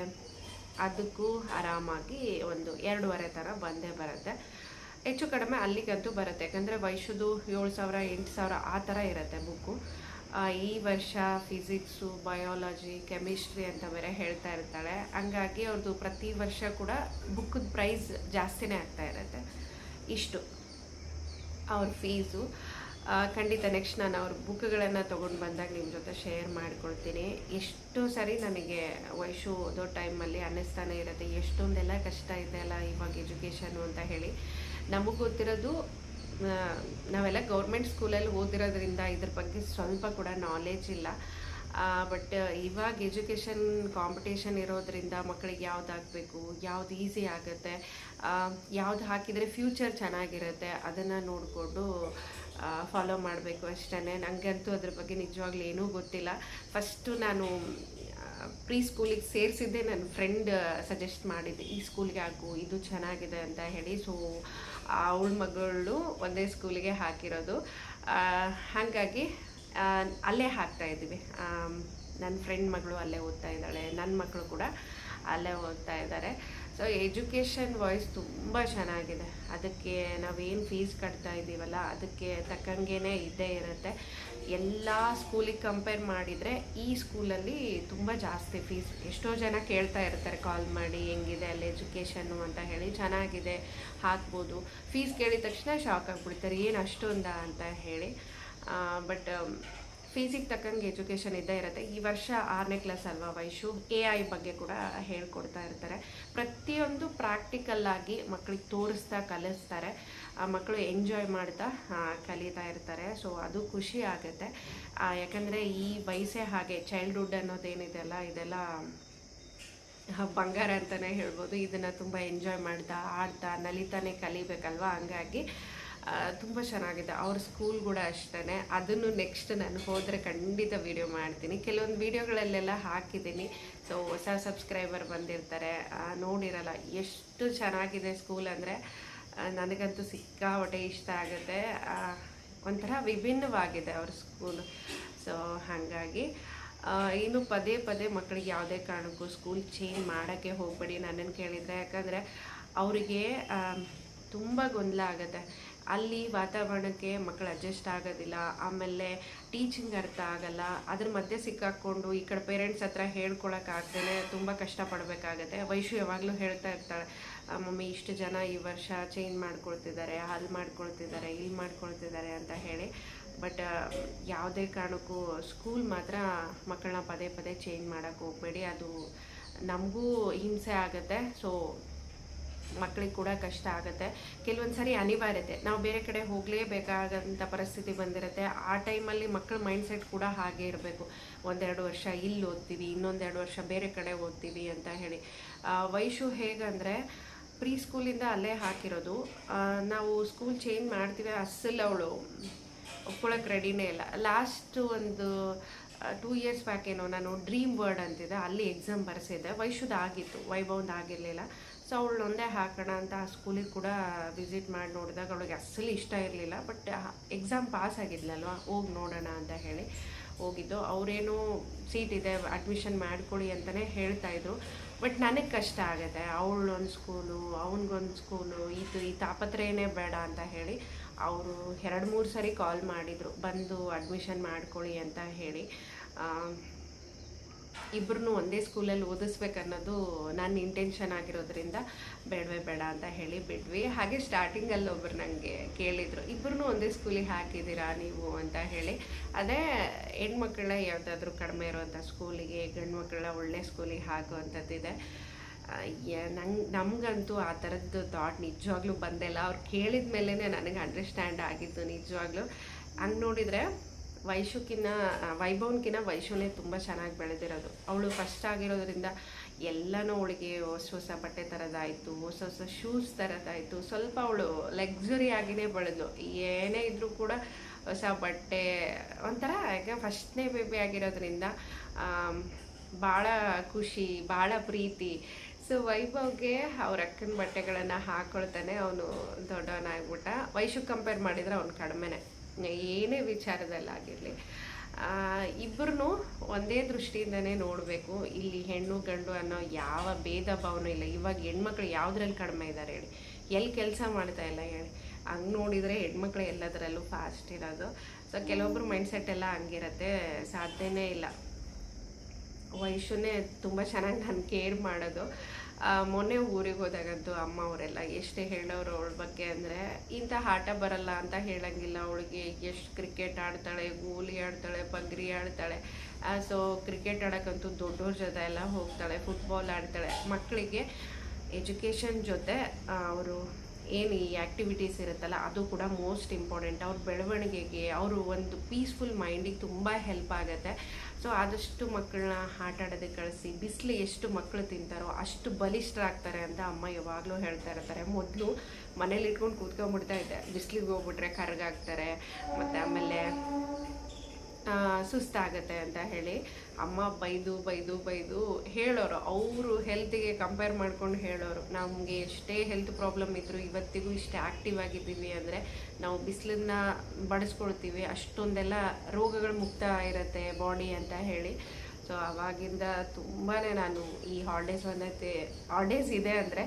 ಅದಕ್ಕೂ ಆರಾಮಾಗಿ ಒಂದು 2,500 ಥರ ಬಂದೇ ಬರುತ್ತೆ. ಹೆಚ್ಚು ಕಡಿಮೆ ಅಲ್ಲಿಗಂತೂ ಬರುತ್ತೆ, ಯಾಕಂದರೆ ವೈಶುದು 7,000 8,000 ಆ ಥರ ಇರುತ್ತೆ ಬುಕ್ಕು. ಈ ವರ್ಷ ಫಿಸಿಕ್ಸು, ಬಯಾಲಜಿ, ಕೆಮಿಸ್ಟ್ರಿ ಅಂತ ಬೇರೆ ಹೇಳ್ತಾ ಇರ್ತಾಳೆ. ಹಂಗಾಗಿ ಅವ್ರದ್ದು ಪ್ರತಿ ವರ್ಷ ಕೂಡ ಬುಕ್ಕದ ಪ್ರೈಸ್ ಜಾಸ್ತಿನೇ ಆಗ್ತಾ ಇರುತ್ತೆ. ಇಷ್ಟು ಅವ್ರ ಫೀಸು. ಖಂಡಿತ ನೆಕ್ಸ್ಟ್ ನಾನು ಅವ್ರ ಬುಕ್ಗಳನ್ನು ತೊಗೊಂಡು ಬಂದಾಗ ನಿಮ್ಮ ಜೊತೆ ಶೇರ್ ಮಾಡ್ಕೊಳ್ತೀನಿ. ಎಷ್ಟೋ ಸರಿ ನನಗೆ ವಯಸ್ಸು ಓದೋ ಟೈಮಲ್ಲಿ ಅನ್ನಿಸ್ತಾನೆ ಇರುತ್ತೆ, ಎಷ್ಟೊಂದೆಲ್ಲ ಕಷ್ಟ ಇದೆ ಅಲ್ಲ ಇವಾಗ ಎಜುಕೇಷನು ಅಂತ ಹೇಳಿ. ನಮಗೆ ಗೊತ್ತಿರೋದು, ನಾವೆಲ್ಲ ಗೌರ್ಮೆಂಟ್ ಸ್ಕೂಲಲ್ಲಿ ಓದಿರೋದ್ರಿಂದ ಇದ್ರ ಬಗ್ಗೆ ಸ್ವಲ್ಪ ಕೂಡ ನಾಲೆಜ್ ಇಲ್ಲ. ಬಟ್ ಇವಾಗ ಎಜುಕೇಷನ್ ಕಾಂಪಿಟೇಷನ್ ಇರೋದ್ರಿಂದ ಮಕ್ಕಳಿಗೆ ಯಾವ್ದು ಆಗಬೇಕು, ಯಾವ್ದು ಈಸಿ ಆಗುತ್ತೆ, ಯಾವ್ದು ಹಾಕಿದರೆ ಫ್ಯೂಚರ್ ಚೆನ್ನಾಗಿರುತ್ತೆ, ಅದನ್ನು ನೋಡಿಕೊಂಡು ಫಾಲೋ ಮಾಡಬೇಕು ಅಷ್ಟೇ. ನನಗಂತೂ ಅದ್ರ ಬಗ್ಗೆ ನಿಜವಾಗ್ಲೂ ಏನೂ ಗೊತ್ತಿಲ್ಲ. ಫಸ್ಟು ನಾನು ಪ್ರೀ ಸ್ಕೂಲಿಗೆ ಸೇರಿಸಿದ್ದೆ, ನನ್ನ ಫ್ರೆಂಡ್ ಸಜೆಸ್ಟ್ ಮಾಡಿದ್ದೆ, ಈ ಸ್ಕೂಲ್ಗೆ ಹಾಕು, ಇದು ಚೆನ್ನಾಗಿದೆ ಅಂತ ಹೇಳಿ. ಸೊ ಅವಳ ಮಗಳು ಒಂದೇ ಸ್ಕೂಲಿಗೆ ಹಾಕಿರೋದು. ಹಾಗಾಗಿ ಅಲ್ಲೇ ಹಾಕ್ತಾಯಿದ್ದೀವಿ. ನನ್ನ ಫ್ರೆಂಡ್ ಮಗಳು ಅಲ್ಲೇ ಓದ್ತಾ ಇದ್ದಾಳೆ, ನನ್ನ ಮಕ್ಕಳು ಕೂಡ ಅಲ್ಲೇ ಓದ್ತಾ ಇದ್ದಾರೆ. ಸೊ ಎಜುಕೇಷನ್ ವಾಯ್ಸ್ ತುಂಬ ಚೆನ್ನಾಗಿದೆ. ಅದಕ್ಕೆ ನಾವೇನು ಫೀಸ್ ಕಟ್ತಾ ಇದ್ದೀವಲ್ಲ, ಅದಕ್ಕೆ ತಕ್ಕಂಗೆ ಇದ್ದೇ ಇರುತ್ತೆ. ಎಲ್ಲ ಸ್ಕೂಲಿಗೆ ಕಂಪೇರ್ ಮಾಡಿದರೆ ಈ ಸ್ಕೂಲಲ್ಲಿ ತುಂಬ ಜಾಸ್ತಿ ಫೀಸ್. ಎಷ್ಟೋ ಜನ ಕೇಳ್ತಾ ಇರ್ತಾರೆ ಕಾಲ್ ಮಾಡಿ, ಹೆಂಗಿದೆ ಅಲ್ಲಿ ಎಜುಕೇಷನ್ನು ಅಂತ ಹೇಳಿ. ಚೆನ್ನಾಗಿದೆ, ಹಾಕ್ಬೋದು. ಫೀಸ್ ಕೇಳಿದ ತಕ್ಷಣ ಶಾಕ್ ಆಗಿಬಿಡ್ತಾರೆ, ಏನು ಅಷ್ಟೊಂದ ಅಂತ ಹೇಳಿ. ಬಟ್ ಫೀಸಿಗೆ ತಕ್ಕಂಗೆ ಎಜುಕೇಷನ್ ಇದ್ದೇ ಇರುತ್ತೆ. ಈ ವರ್ಷ 6ನೇ ಕ್ಲಾಸ್ ಅಲ್ವಾ ವೈಶು, AI ಬಗ್ಗೆ ಕೂಡ ಹೇಳ್ಕೊಡ್ತಾ ಇರ್ತಾರೆ. ಪ್ರತಿಯೊಂದು ಪ್ರಾಕ್ಟಿಕಲ್ಲಾಗಿ ಮಕ್ಕಳಿಗೆ ತೋರಿಸ್ತಾ ಕಲಿಸ್ತಾರೆ. ಮಕ್ಕಳು ಎಂಜಾಯ್ ಮಾಡ್ತಾ ಕಲಿತಾ ಇರ್ತಾರೆ. ಸೊ ಅದು ಖುಷಿ ಆಗುತ್ತೆ. ಯಾಕಂದರೆ ಈ ವಯಸ್ಸೇ ಹಾಗೆ, ಚೈಲ್ಡ್ಹುಡ್ ಅನ್ನೋದೇನಿದೆ ಅಲ್ಲ, ಇದೆಲ್ಲ ಬಂಗಾರ ಅಂತಲೇ ಹೇಳ್ಬೋದು. ಇದನ್ನು ತುಂಬ ಎಂಜಾಯ್ ಮಾಡ್ತಾ ಆಡ್ತಾ ನಲಿತಾನೆ ಕಲಿಬೇಕಲ್ವ. ಹಂಗಾಗಿ ತುಂಬ ಚೆನ್ನಾಗಿದೆ. ಅವ್ರ ಸ್ಕೂಲ್ ಕೂಡ ಅಷ್ಟೇ. ಅದನ್ನು ನೆಕ್ಸ್ಟ್ ನಾನು ಹೋದರೆ ಖಂಡಿತ ವೀಡಿಯೋ ಮಾಡ್ತೀನಿ. ಕೆಲವೊಂದು ವೀಡಿಯೋಗಳಲ್ಲೆಲ್ಲ ಹಾಕಿದ್ದೀನಿ. ಸೊ ಹೊಸ ಸಬ್ಸ್ಕ್ರೈಬರ್ ಬಂದಿರ್ತಾರೆ, ನೋಡಿರಲ್ಲ. ಎಷ್ಟು ಚೆನ್ನಾಗಿದೆ ಸ್ಕೂಲ್ ಅಂದರೆ ನನಗಂತೂ ಸಿಕ್ಕಾಪಟ್ಟೆ ಇಷ್ಟ ಆಗುತ್ತೆ. ಒಂಥರ ವಿಭಿನ್ನವಾಗಿದೆ ಅವ್ರ ಸ್ಕೂಲು. ಸೊ ಹಾಗಾಗಿ ಇನ್ನು ಪದೇ ಪದೇ ಮಕ್ಕಳಿಗೆ ಯಾವುದೇ ಕಾರಣಕ್ಕೂ ಸ್ಕೂಲ್ ಚೇಂಜ್ ಮಾಡೋಕ್ಕೆ ಹೋಗಬೇಡಿ ನನ್ನನ್ನು ಕೇಳಿದರೆ. ಯಾಕಂದರೆ ಅವರಿಗೆ ತುಂಬ ಗೊಂದಲ ಆಗುತ್ತೆ. ಅಲ್ಲಿ ವಾತಾವರಣಕ್ಕೆ ಮಕ್ಕಳು ಅಡ್ಜಸ್ಟ್ ಆಗೋದಿಲ್ಲ. ಆಮೇಲೆ ಟೀಚಿಂಗ್ ಅರ್ಥ ಆಗಲ್ಲ. ಅದ್ರ ಮಧ್ಯೆ ಸಿಕ್ಕಾಕ್ಕೊಂಡು ಈ ಕಡೆ ಪೇರೆಂಟ್ಸ್ ಹತ್ರ ಹೇಳ್ಕೊಳಕ್ಕಾಗ್ದೇ ತುಂಬ ಕಷ್ಟಪಡಬೇಕಾಗತ್ತೆ. ವೈಶು ಯಾವಾಗಲೂ ಹೇಳ್ತಾ ಇರ್ತಾಳೆ, ಮಮ್ಮಿ ಇಷ್ಟು ಜನ ಈ ವರ್ಷ ಚೇಂಜ್ ಮಾಡ್ಕೊಳ್ತಿದ್ದಾರೆ, ಅಲ್ಲಿ ಮಾಡ್ಕೊಳ್ತಿದ್ದಾರೆ, ಇಲ್ಲಿ ಮಾಡ್ಕೊಳ್ತಿದ್ದಾರೆ ಅಂತ ಹೇಳಿ. ಬಟ್ ಯಾವುದೇ ಕಾರಣಕ್ಕೂ ಸ್ಕೂಲ್ ಮಾತ್ರ ಮಕ್ಕಳನ್ನ ಪದೇ ಪದೇ ಚೇಂಜ್ ಮಾಡೋಕ್ಕೆ ಹೋಗಬೇಡಿ. ಅದು ನಮಗೂ ಹಿಂಸೆ ಆಗುತ್ತೆ. ಸೊ ಮಕ್ಕಳಿಗೆ ಕೂಡ ಕಷ್ಟ ಆಗುತ್ತೆ. ಕೆಲವೊಂದು ಸಾರಿ ಅನಿವಾರ್ಯತೆ, ನಾವು ಬೇರೆ ಕಡೆ ಹೋಗಲೇಬೇಕಾದಂಥ ಪರಿಸ್ಥಿತಿ ಬಂದಿರುತ್ತೆ. ಆ ಟೈಮಲ್ಲಿ ಮಕ್ಕಳ ಮೈಂಡ್ಸೆಟ್ ಕೂಡ ಹಾಗೆ ಇರಬೇಕು. 1-2 ವರ್ಷ ಇಲ್ಲಿ ಓದ್ತೀವಿ, ಇನ್ನೊಂದೆರಡು ವರ್ಷ ಬೇರೆ ಕಡೆ ಓದ್ತೀವಿ ಅಂತ ಹೇಳಿ. ವೈಶು ಹೇಗಂದರೆ ಪ್ರೀ ಸ್ಕೂಲಿಂದ ಅಲ್ಲೇ ಹಾಕಿರೋದು. ನಾವು ಸ್ಕೂಲ್ ಚೇಂಜ್ ಮಾಡ್ತೀವಿ ಅಸಲು ಅವಳು ಒಪ್ಕೊಳ್ಳೋಕೆ ರೆಡಿನೇ ಇಲ್ಲ. ಲಾಸ್ಟ್ ಒಂದು 2 ಇಯರ್ಸ್ ಬ್ಯಾಕ್ ಏನೋ ನಾನು ಡ್ರೀಮ್ ವರ್ಡ್ ಅಂತಿದ್ದೆ, ಅಲ್ಲಿ ಎಕ್ಸಾಮ್ ಬರೆಸಿದ್ದೆ. ವೈಶುದು ಆಗಿತ್ತು, ವೈಭವಂದು ಆಗಿರಲಿಲ್ಲ. ಸೊ ಅವಳು ಒಂದೇ ಹಾಕೋಣ ಅಂತ ಆ ಸ್ಕೂಲಿಗೆ ಕೂಡ ವಿಸಿಟ್ ಮಾಡಿ ನೋಡಿದಾಗ ಅವಳಿಗೆ ಅಸಲು ಇಷ್ಟ ಇರಲಿಲ್ಲ. ಬಟ್ ಎಕ್ಸಾಮ್ ಪಾಸ್ ಆಗಿದ್ಲಲ್ವ, ಹೋಗಿ ನೋಡೋಣ ಅಂತ ಹೇಳಿ ಹೋಗಿದ್ದು. ಅವರೇನು ಸೀಟ್ ಇದೆ ಅಡ್ಮಿಷನ್ ಮಾಡ್ಕೊಳ್ಳಿ ಅಂತಲೇ ಹೇಳ್ತಾಯಿದ್ರು. ಬಟ್ ನನಗೆ ಕಷ್ಟ ಆಗುತ್ತೆ, ಅವಳೊಂದು ಸ್ಕೂಲು ಅವನಿಗೊಂದು ಸ್ಕೂಲು, ಈ ತಾಪತ್ರಯನೇ ಬೇಡ ಅಂತ ಹೇಳಿ ಅವರು 2-3 ಸರಿ ಕಾಲ್ ಮಾಡಿದರು, ಬಂದು ಅಡ್ಮಿಷನ್ ಮಾಡ್ಕೊಳ್ಳಿ ಅಂತ ಹೇಳಿ. ಇಬ್ಬರನ್ನೂ ಒಂದೇ ಸ್ಕೂಲಲ್ಲಿ ಓದಿಸ್ಬೇಕನ್ನೋದು ನನ್ನ ಇಂಟೆನ್ಷನ್ ಆಗಿರೋದ್ರಿಂದ ಬೇಡವೇ ಬೇಡ ಅಂತ ಹೇಳಿ ಬಿಟ್ವಿ. ಹಾಗೆ ಸ್ಟಾರ್ಟಿಂಗಲ್ಲಿ ಒಬ್ಬರು ನನಗೆ ಕೇಳಿದರು, ಇಬ್ಬರನ್ನೂ ಒಂದೇ ಸ್ಕೂಲಿಗೆ ಹಾಕಿದ್ದೀರಾ ನೀವು ಅಂತ ಹೇಳಿ. ಅದೇ ಹೆಣ್ಮಕ್ಳ ಯಾವುದಾದ್ರೂ ಕಡಿಮೆ ಇರೋವಂಥ ಸ್ಕೂಲಿಗೆ, ಗಂಡು ಮಕ್ಕಳ ಒಳ್ಳೆ ಸ್ಕೂಲಿಗೆ ಹಾಕುವಂಥದ್ದಿದೆ. ನಮಗಂತೂ ಆ ಥರದ್ದು ಥಾಟ್ ನಿಜವಾಗ್ಲೂ ಬಂದಿಲ್ಲ. ಅವ್ರು ಕೇಳಿದ ಮೇಲೇ ನನಗೆ ಅಂಡರ್ಸ್ಟ್ಯಾಂಡ್ ಆಗಿದ್ದು ನಿಜವಾಗ್ಲೂ. ಹಂಗೆ ನೋಡಿದರೆ ವೈಭವನ್ಕಿನ್ನ ವೈಶುನೇ ತುಂಬ ಚೆನ್ನಾಗಿ ಬೆಳೆದಿರೋದು. ಅವಳು ಫಸ್ಟ್ ಆಗಿರೋದ್ರಿಂದ ಎಲ್ಲನೂ ಅವಳಿಗೆ ಹೊಸ ಬಟ್ಟೆ ತರೋದಾಯಿತು, ಹೊಸ ಶೂಸ್ ತರೋದಾಯಿತು. ಸ್ವಲ್ಪ ಅವಳು ಲಕ್ಸುರಿ ಆಗಿನೇ ಬೆಳೆದ್ಲು. ಏನೇ ಇದ್ದರೂ ಕೂಡ ಹೊಸ ಬಟ್ಟೆ ಒಂಥರ, ಯಾಕೆ ಫಸ್ಟ್ನೇ ಬೇಬಿ ಆಗಿರೋದ್ರಿಂದ ಭಾಳ ಖುಷಿ, ಭಾಳ ಪ್ರೀತಿ. ಸೊ ವೈಭವ್ಗೆ ಅವ್ರ ಅಕ್ಕನ ಬಟ್ಟೆಗಳನ್ನು ಹಾಕ್ಕೊಳ್ತಾನೆ ಅವನು ದೊಡ್ಡವನಾಗ್ಬಿಟ್ಟ. ವೈಶು ಕಂಪೇರ್ ಮಾಡಿದರೆ ಅವ್ನು ಕಡಿಮೆನೇ, ಏನೇ ವಿಚಾರದಲ್ಲಾಗಿರಲಿ. ಇಬ್ಬರೂ ಒಂದೇ ದೃಷ್ಟಿಯಿಂದನೇ ನೋಡಬೇಕು. ಇಲ್ಲಿ ಹೆಣ್ಣು ಗಂಡು ಅನ್ನೋ ಯಾವ ಭೇದ ಭಾವನೂ ಇಲ್ಲ. ಇವಾಗ ಹೆಣ್ಮಕ್ಳು ಯಾವುದ್ರಲ್ಲಿ ಕಡಿಮೆ ಇದ್ದಾರೆ ಹೇಳಿ, ಎಲ್ಲಿ ಕೆಲಸ ಮಾಡ್ತಾ ಇಲ್ಲ ಹೇಳಿ. ಹಂಗೆ ನೋಡಿದರೆ ಹೆಣ್ಮಕ್ಳು ಎಲ್ಲದರಲ್ಲೂ ಫಾಸ್ಟ್ ಇರೋದು. ಸೊ ಕೆಲವೊಬ್ರು ಮೈಂಡ್ಸೆಟ್ ಎಲ್ಲ ಹಂಗಿರತ್ತೆ, ಸಾಧ್ಯನೇ ಇಲ್ಲ. ವೈಶುನೇ ತುಂಬ ಚೆನ್ನಾಗಿ ನಾನು ಕೇರ್ ಮಾಡೋದು. ಮೊನ್ನೆ ಊರಿಗೆ ಹೋದಾಗಂತೂ ಅಮ್ಮ ಅವರೆಲ್ಲ ಎಷ್ಟೇ ಹೇಳೋರು ಅವಳ ಬಗ್ಗೆ ಅಂದರೆ, ಇಂಥ ಆಟ ಬರಲ್ಲ ಅಂತ ಹೇಳೋಂಗಿಲ್ಲ. ಅವಳಿಗೆ ಎಷ್ಟು ಕ್ರಿಕೆಟ್ ಆಡ್ತಾಳೆ, ಗೋಲಿ ಆಡ್ತಾಳೆ, ಬಗ್ರಿ ಆಡ್ತಾಳೆ. ಸೊ ಕ್ರಿಕೆಟ್ ಆಡೋಕ್ಕಂತೂ ದೊಡ್ಡವ್ರ ಜೊತೆ ಎಲ್ಲ ಹೋಗ್ತಾಳೆ, ಫುಟ್ಬಾಲ್ ಆಡ್ತಾಳೆ. ಮಕ್ಕಳಿಗೆ ಎಜುಕೇಷನ್ ಜೊತೆ ಅವರು ಏನು ಈ ಆ್ಯಕ್ಟಿವಿಟೀಸ್ ಇರುತ್ತಲ್ಲ ಅದು ಕೂಡ ಮೋಸ್ಟ್ ಇಂಪಾರ್ಟೆಂಟ್. ಅವ್ರ ಬೆಳವಣಿಗೆಗೆ, ಅವರು ಒಂದು ಪೀಸ್ಫುಲ್ ಮೈಂಡಿಗೆ ತುಂಬ ಹೆಲ್ಪ್ ಆಗುತ್ತೆ. ಸೊ ಆದಷ್ಟು ಮಕ್ಕಳನ್ನ ಆಟ ಆಡೋದಕ್ಕೆ ಕಳಿಸಿ. ಬಿಸಿಲು ಎಷ್ಟು ಮಕ್ಕಳು ತಿಂತಾರೋ ಅಷ್ಟು ಬಲಿಷ್ಠರಾಗ್ತಾರೆ ಅಂತ ಅಮ್ಮ ಯಾವಾಗಲೂ ಹೇಳ್ತಾ ಇರ್ತಾರೆ. ಮೊದಲು ಮನೇಲಿ ಇಟ್ಕೊಂಡು ಕೂತ್ಕೊಂಡ್ಬಿಡ್ತಾ ಇದ್ದೆ, ಬಿಸಿಲಿಗೆ ಹೋಗ್ಬಿಟ್ರೆ ಕರ್ಗಾಗ್ತಾರೆ, ಮತ್ತು ಆಮೇಲೆ ಸುಸ್ತಾಗತ್ತೆ ಅಂತ ಹೇಳಿ ಅಮ್ಮ ಬೈದು ಬೈದು ಬೈದು ಹೇಳೋರು. ಅವರು ಹೆಲ್ತಿಗೆ ಕಂಪೇರ್ ಮಾಡ್ಕೊಂಡು ಹೇಳೋರು, ನಮಗೆ ಎಷ್ಟೇ ಹೆಲ್ತ್ ಪ್ರಾಬ್ಲಮ್ ಇದ್ದರೂ ಇವತ್ತಿಗೂ ಇಷ್ಟೇ ಆ್ಯಕ್ಟಿವ್ ಆಗಿದ್ದೀವಿ ಅಂದರೆ ನಾವು ಬಿಸಿಲನ್ನ ಬಡಿಸ್ಕೊಳ್ತೀವಿ, ಅಷ್ಟೊಂದೆಲ್ಲ ರೋಗಗಳು ಮುಕ್ತ ಇರುತ್ತೆ ಬಾಡಿ ಅಂತ ಹೇಳಿ. ಸೊ ಆವಾಗಿಂದ ತುಂಬಾ ನಾನು ಈ ಹಾಲಿಡೇಸ್ ಇದೆ ಅಂದರೆ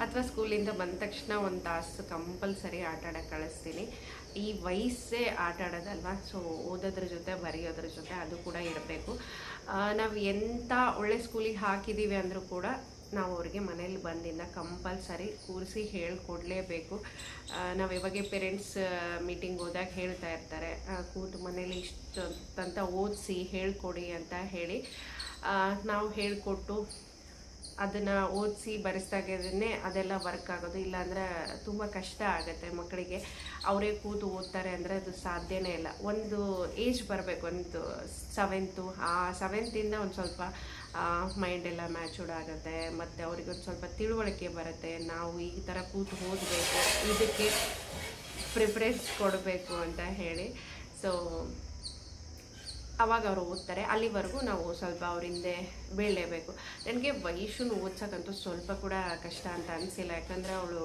ಅಥವಾ ಸ್ಕೂಲಿಂದ ಬಂದ ತಕ್ಷಣ ಒಂದು ತಾಸು ಕಂಪಲ್ಸರಿ ಆಟ ಆಡೋಕ್ಕೆ ಕಳಿಸ್ತೀನಿ. ಈ ವಯಸ್ಸೇ ಆಟ ಆಡೋದಲ್ವ. ಸೊ ಓದೋದ್ರ ಜೊತೆ ಬರೆಯೋದ್ರ ಜೊತೆ ಅದು ಕೂಡ ಇರಬೇಕು. ನಾವು ಎಂಥ ಒಳ್ಳೆ ಸ್ಕೂಲಿಗೆ ಹಾಕಿದ್ದೀವಿ ಅಂದರೂ ಕೂಡ ನಾವು ಅವ್ರಿಗೆ ಮನೇಲಿ ಬಂದಿಂದ ಕಂಪಲ್ಸರಿ ಕೂರಿಸಿ ಹೇಳ್ಕೊಡ್ಲೇಬೇಕು. ನಾವು ಇವಾಗೆ ಪೇರೆಂಟ್ಸ್ ಮೀಟಿಂಗ್ ಹೋದಾಗ ಹೇಳ್ತಾ ಇರ್ತಾರೆ, ಕೂತು ಮನೇಲಿ ಇಷ್ಟು ಅಂತ ಓದಿಸಿ ಹೇಳ್ಕೊಡಿ ಅಂತ ಹೇಳಿ ನಾವು ಹೇಳಿಕೊಟ್ಟು ಅದನ್ನು ಓದಿಸಿ ಬರೆಸ್ದಾಗೇ ಅದೆಲ್ಲ ವರ್ಕ್ ಆಗೋದು. ಇಲ್ಲಾಂದರೆ ತುಂಬ ಕಷ್ಟ ಆಗುತ್ತೆ ಮಕ್ಕಳಿಗೆ. ಅವರೇ ಕೂತು ಓದ್ತಾರೆ ಅಂದರೆ ಅದು ಸಾಧ್ಯನೇ ಇಲ್ಲ. ಒಂದು ಏಜ್ ಬರಬೇಕು, ಒಂದು 7th, ಆ 7th ಒಂದು ಸ್ವಲ್ಪ ಮೈಂಡ್ ಎಲ್ಲ ಮ್ಯಾಚೂರ್ಡ್ ಆಗುತ್ತೆ, ಮತ್ತು ಅವ್ರಿಗೊಂದು ಸ್ವಲ್ಪ ತಿಳುವಳಿಕೆ ಬರುತ್ತೆ. ನಾವು ಈ ಥರ ಕೂತು ಓದಬೇಕು, ಇದಕ್ಕೆ ಪ್ರಿಫರೆನ್ಸ್ ಕೊಡಬೇಕು ಅಂತ ಹೇಳಿ. ಸೊ ಅವಾಗ ಅವರು ಓದ್ತಾರೆ. ಅಲ್ಲಿವರೆಗೂ ನಾವು ಸ್ವಲ್ಪ ಅವ್ರ ಹಿಂದೆ ಬೀಳಲೇಬೇಕು. ನನಗೆ ವೈಶುನ ಓದ್ಸೋಕ್ಕಂತೂ ಸ್ವಲ್ಪ ಕೂಡ ಕಷ್ಟ ಅಂತ ಅನಿಸಿಲ್ಲ. ಯಾಕಂದರೆ ಅವಳು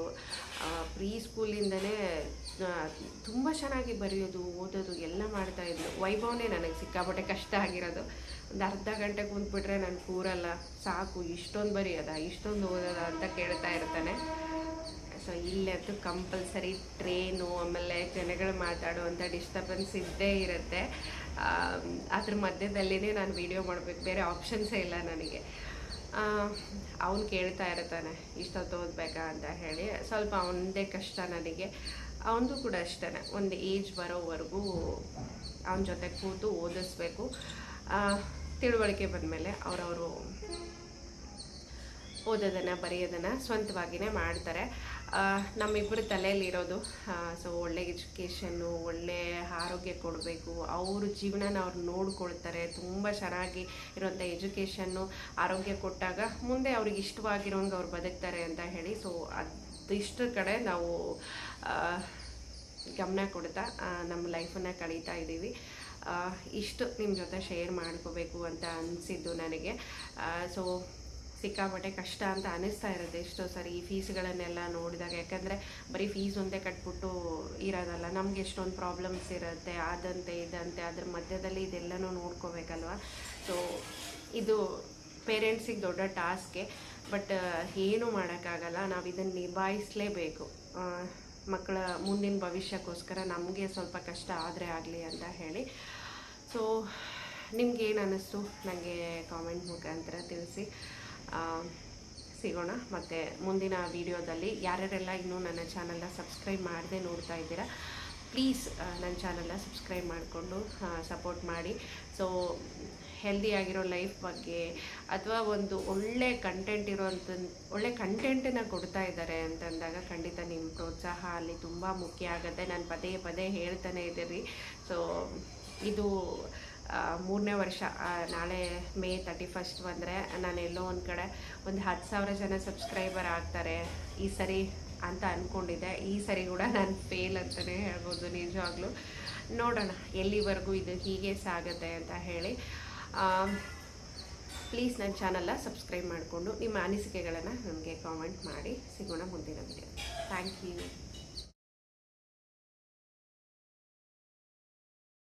ಪ್ರೀ ಸ್ಕೂಲಿಂದಲೇ ತುಂಬ ಚೆನ್ನಾಗಿ ಬರೆಯೋದು, ಓದೋದು ಎಲ್ಲ ಮಾಡ್ತಾಯಿದ್ಲು. ವೈಭವನೇ ನನಗೆ ಸಿಕ್ಕಾಪಟ್ಟೆ ಕಷ್ಟ ಆಗಿರೋದು. ಒಂದು ಅರ್ಧ ಗಂಟೆ ಕುಂತ್ಬಿಟ್ರೆ ನಾನು ಕೂರಲ್ಲ, ಸಾಕು ಇಷ್ಟೊಂದು ಬರೆಯೋದ, ಇಷ್ಟೊಂದು ಓದೋದ ಅಂತ ಕೇಳ್ತಾ ಇರ್ತಾನೆ. ಸೊ ಇಲ್ಲಂತೂ ಕಂಪಲ್ಸರಿ ಟ್ರೇನು, ಆಮೇಲೆ ಜನಗಳು ಮಾತಾಡುವಂಥ ಡಿಸ್ಟರ್ಬೆನ್ಸ್ ಇದ್ದೇ ಇರುತ್ತೆ. ಅದ್ರ ಮಧ್ಯದಲ್ಲಿನೇ ನಾನು ವೀಡಿಯೋ ಮಾಡಬೇಕು, ಬೇರೆ ಆಪ್ಷನ್ಸೇ ಇಲ್ಲ ನನಗೆ. ಅವನು ಕೇಳ್ತಾ ಇರ್ತಾನೆ ಇಷ್ಟೊತ್ತು ಓದಬೇಕಾ ಅಂತ ಹೇಳಿ. ಸ್ವಲ್ಪ ಅವನದೇ ಕಷ್ಟ ನನಗೆ. ಅವನದು ಕೂಡ ಅಷ್ಟೇ, ಒಂದು ಏಜ್ ಬರೋವರೆಗೂ ಅವನ ಜೊತೆ ಕೂತು ಓದಿಸ್ಬೇಕು. ತಿಳುವಳಿಕೆ ಬಂದಮೇಲೆ ಅವರವರು ಓದೋದನ್ನು ಬರೆಯೋದನ್ನು ಸ್ವಂತವಾಗಿಯೇ ಮಾಡ್ತಾರೆ. ನಮ್ಮಿಬ್ಬರ ತಲೆಯಲ್ಲಿರೋದು ಸೊ ಒಳ್ಳೆ ಎಜುಕೇಷನ್ನು, ಒಳ್ಳೆ ಆರೋಗ್ಯ ಕೊಡಬೇಕು, ಅವ್ರ ಜೀವನನ ಅವ್ರು ನೋಡ್ಕೊಳ್ತಾರೆ. ತುಂಬ ಚೆನ್ನಾಗಿ ಇರೋಂಥ ಎಜುಕೇಷನ್ನು, ಆರೋಗ್ಯ ಕೊಟ್ಟಾಗ ಮುಂದೆ ಅವ್ರಿಗೆ ಇಷ್ಟವಾಗಿರೋಂಗೆ ಅವ್ರು ಬದುಕ್ತಾರೆ ಅಂತ ಹೇಳಿ. ಸೊ ಅದಿಷ್ಟರ ಕಡೆ ನಾವು ಗಮನ ಕೊಡ್ತಾ ನಮ್ಮ ಲೈಫನ್ನು ಕಳೀತಾ ಇದ್ದೀವಿ. ಇಷ್ಟು ನಿಮ್ಮ ಜೊತೆ ಶೇರ್ ಮಾಡ್ಕೋಬೇಕು ಅಂತ ಅನಿಸಿದ್ದು ನನಗೆ. ಸೊ ಸಿಕ್ಕಾಪಟ್ಟೆ ಕಷ್ಟ ಅಂತ ಅನ್ನಿಸ್ತಾ ಇರುತ್ತೆ ಎಷ್ಟೋ ಸರಿ ಈ ಫೀಸ್ಗಳನ್ನೆಲ್ಲ ನೋಡಿದಾಗ. ಯಾಕಂದರೆ ಬರೀ ಫೀಸ್ ಒಂದೇ ಕಟ್ಬಿಟ್ಟು ಇರೋದಲ್ಲ, ನಮ್ಗೆ ಎಷ್ಟೊಂದು ಪ್ರಾಬ್ಲಮ್ಸ್ ಇರುತ್ತೆ, ಅದಂತೆ ಇದಂತೆ, ಅದ್ರ ಮಧ್ಯದಲ್ಲಿ ಇದೆಲ್ಲನೂ ನೋಡ್ಕೋಬೇಕಲ್ವ. ಸೊ ಇದು ಪೇರೆಂಟ್ಸಿಗೆ ದೊಡ್ಡ ಟಾಸ್ಕೆ. ಬಟ್ ಏನೂ ಮಾಡೋಕ್ಕಾಗಲ್ಲ, ನಾವು ಇದನ್ನು ನಿಭಾಯಿಸಲೇಬೇಕು. ಮಕ್ಕಳ ಮುಂದಿನ ಭವಿಷ್ಯಕ್ಕೋಸ್ಕರ ನಮಗೆ ಸ್ವಲ್ಪ ಕಷ್ಟ ಆದರೆ ಆಗಲಿ ಅಂತ ಹೇಳಿ. ಸೊ ನಿಮ್ಗೇನು ಅನ್ನಿಸ್ತು ನನಗೆ ಕಾಮೆಂಟ್ ಮುಖಾಂತರ ತಿಳಿಸಿ. ಸಿಗೋಣ ಮತ್ತು ಮುಂದಿನ ವೀಡಿಯೋದಲ್ಲಿ. ಯಾರ್ಯಾರೆಲ್ಲ ಇನ್ನೂ ನನ್ನ ಚಾನಲ್ನ ಸಬ್ಸ್ಕ್ರೈಬ್ ಮಾಡದೆ ನೋಡ್ತಾ ಇದ್ದೀರಾ, ಪ್ಲೀಸ್ ನನ್ನ ಚಾನಲ್ನ ಸಬ್ಸ್ಕ್ರೈಬ್ ಮಾಡಿಕೊಂಡು ಸಪೋರ್ಟ್ ಮಾಡಿ. ಸೊ ಹೆಲ್ದಿಯಾಗಿರೋ ಲೈಫ್ ಬಗ್ಗೆ ಅಥವಾ ಒಂದು ಒಳ್ಳೆ ಕಂಟೆಂಟ್ ಒಳ್ಳೆ ಕಂಟೆಂಟನ್ನು ಕೊಡ್ತಾ ಇದ್ದಾರೆ ಅಂತಂದಾಗ ಖಂಡಿತ ನಿಮ್ಮ ಪ್ರೋತ್ಸಾಹ ಅಲ್ಲಿ ತುಂಬ ಮುಖ್ಯ ಆಗುತ್ತೆ. ನಾನು ಪದೇ ಪದೇ ಹೇಳ್ತಾನೆ ಇದ್ದೀರಿ. ಸೊ ಇದು 3ನೇ ವರ್ಷ. ನಾಳೆ May 31 ಬಂದರೆ ನಾನು ಎಲ್ಲೋ ಒಂದು ಕಡೆ ಒಂದು 10,000 ಜನ ಸಬ್ಸ್ಕ್ರೈಬರ್ ಆಗ್ತಾರೆ ಈ ಸರಿ ಅಂತ ಅಂದ್ಕೊಂಡಿದ್ದೆ. ಈ ಸರಿ ಕೂಡ ನಾನು ಫೇಲ್ ಅಂತಲೇ ಹೇಳ್ಬೋದು ನಿಜವಾಗ್ಲೂ. ನೋಡೋಣ ಎಲ್ಲಿವರೆಗೂ ಇದು ಹೀಗೆ ಸಾಗುತ್ತೆ ಅಂತ ಹೇಳಿ. ಪ್ಲೀಸ್ ನನ್ನ ಚಾನಲ್ನ ಸಬ್ಸ್ಕ್ರೈಬ್ ಮಾಡಿಕೊಂಡು ನಿಮ್ಮ ಅನಿಸಿಕೆಗಳನ್ನು ನನಗೆ ಕಾಮೆಂಟ್ ಮಾಡಿ. ಸಿಗೋಣ ಮುಂದಿನ ವಿಡಿಯೋ. Thank you.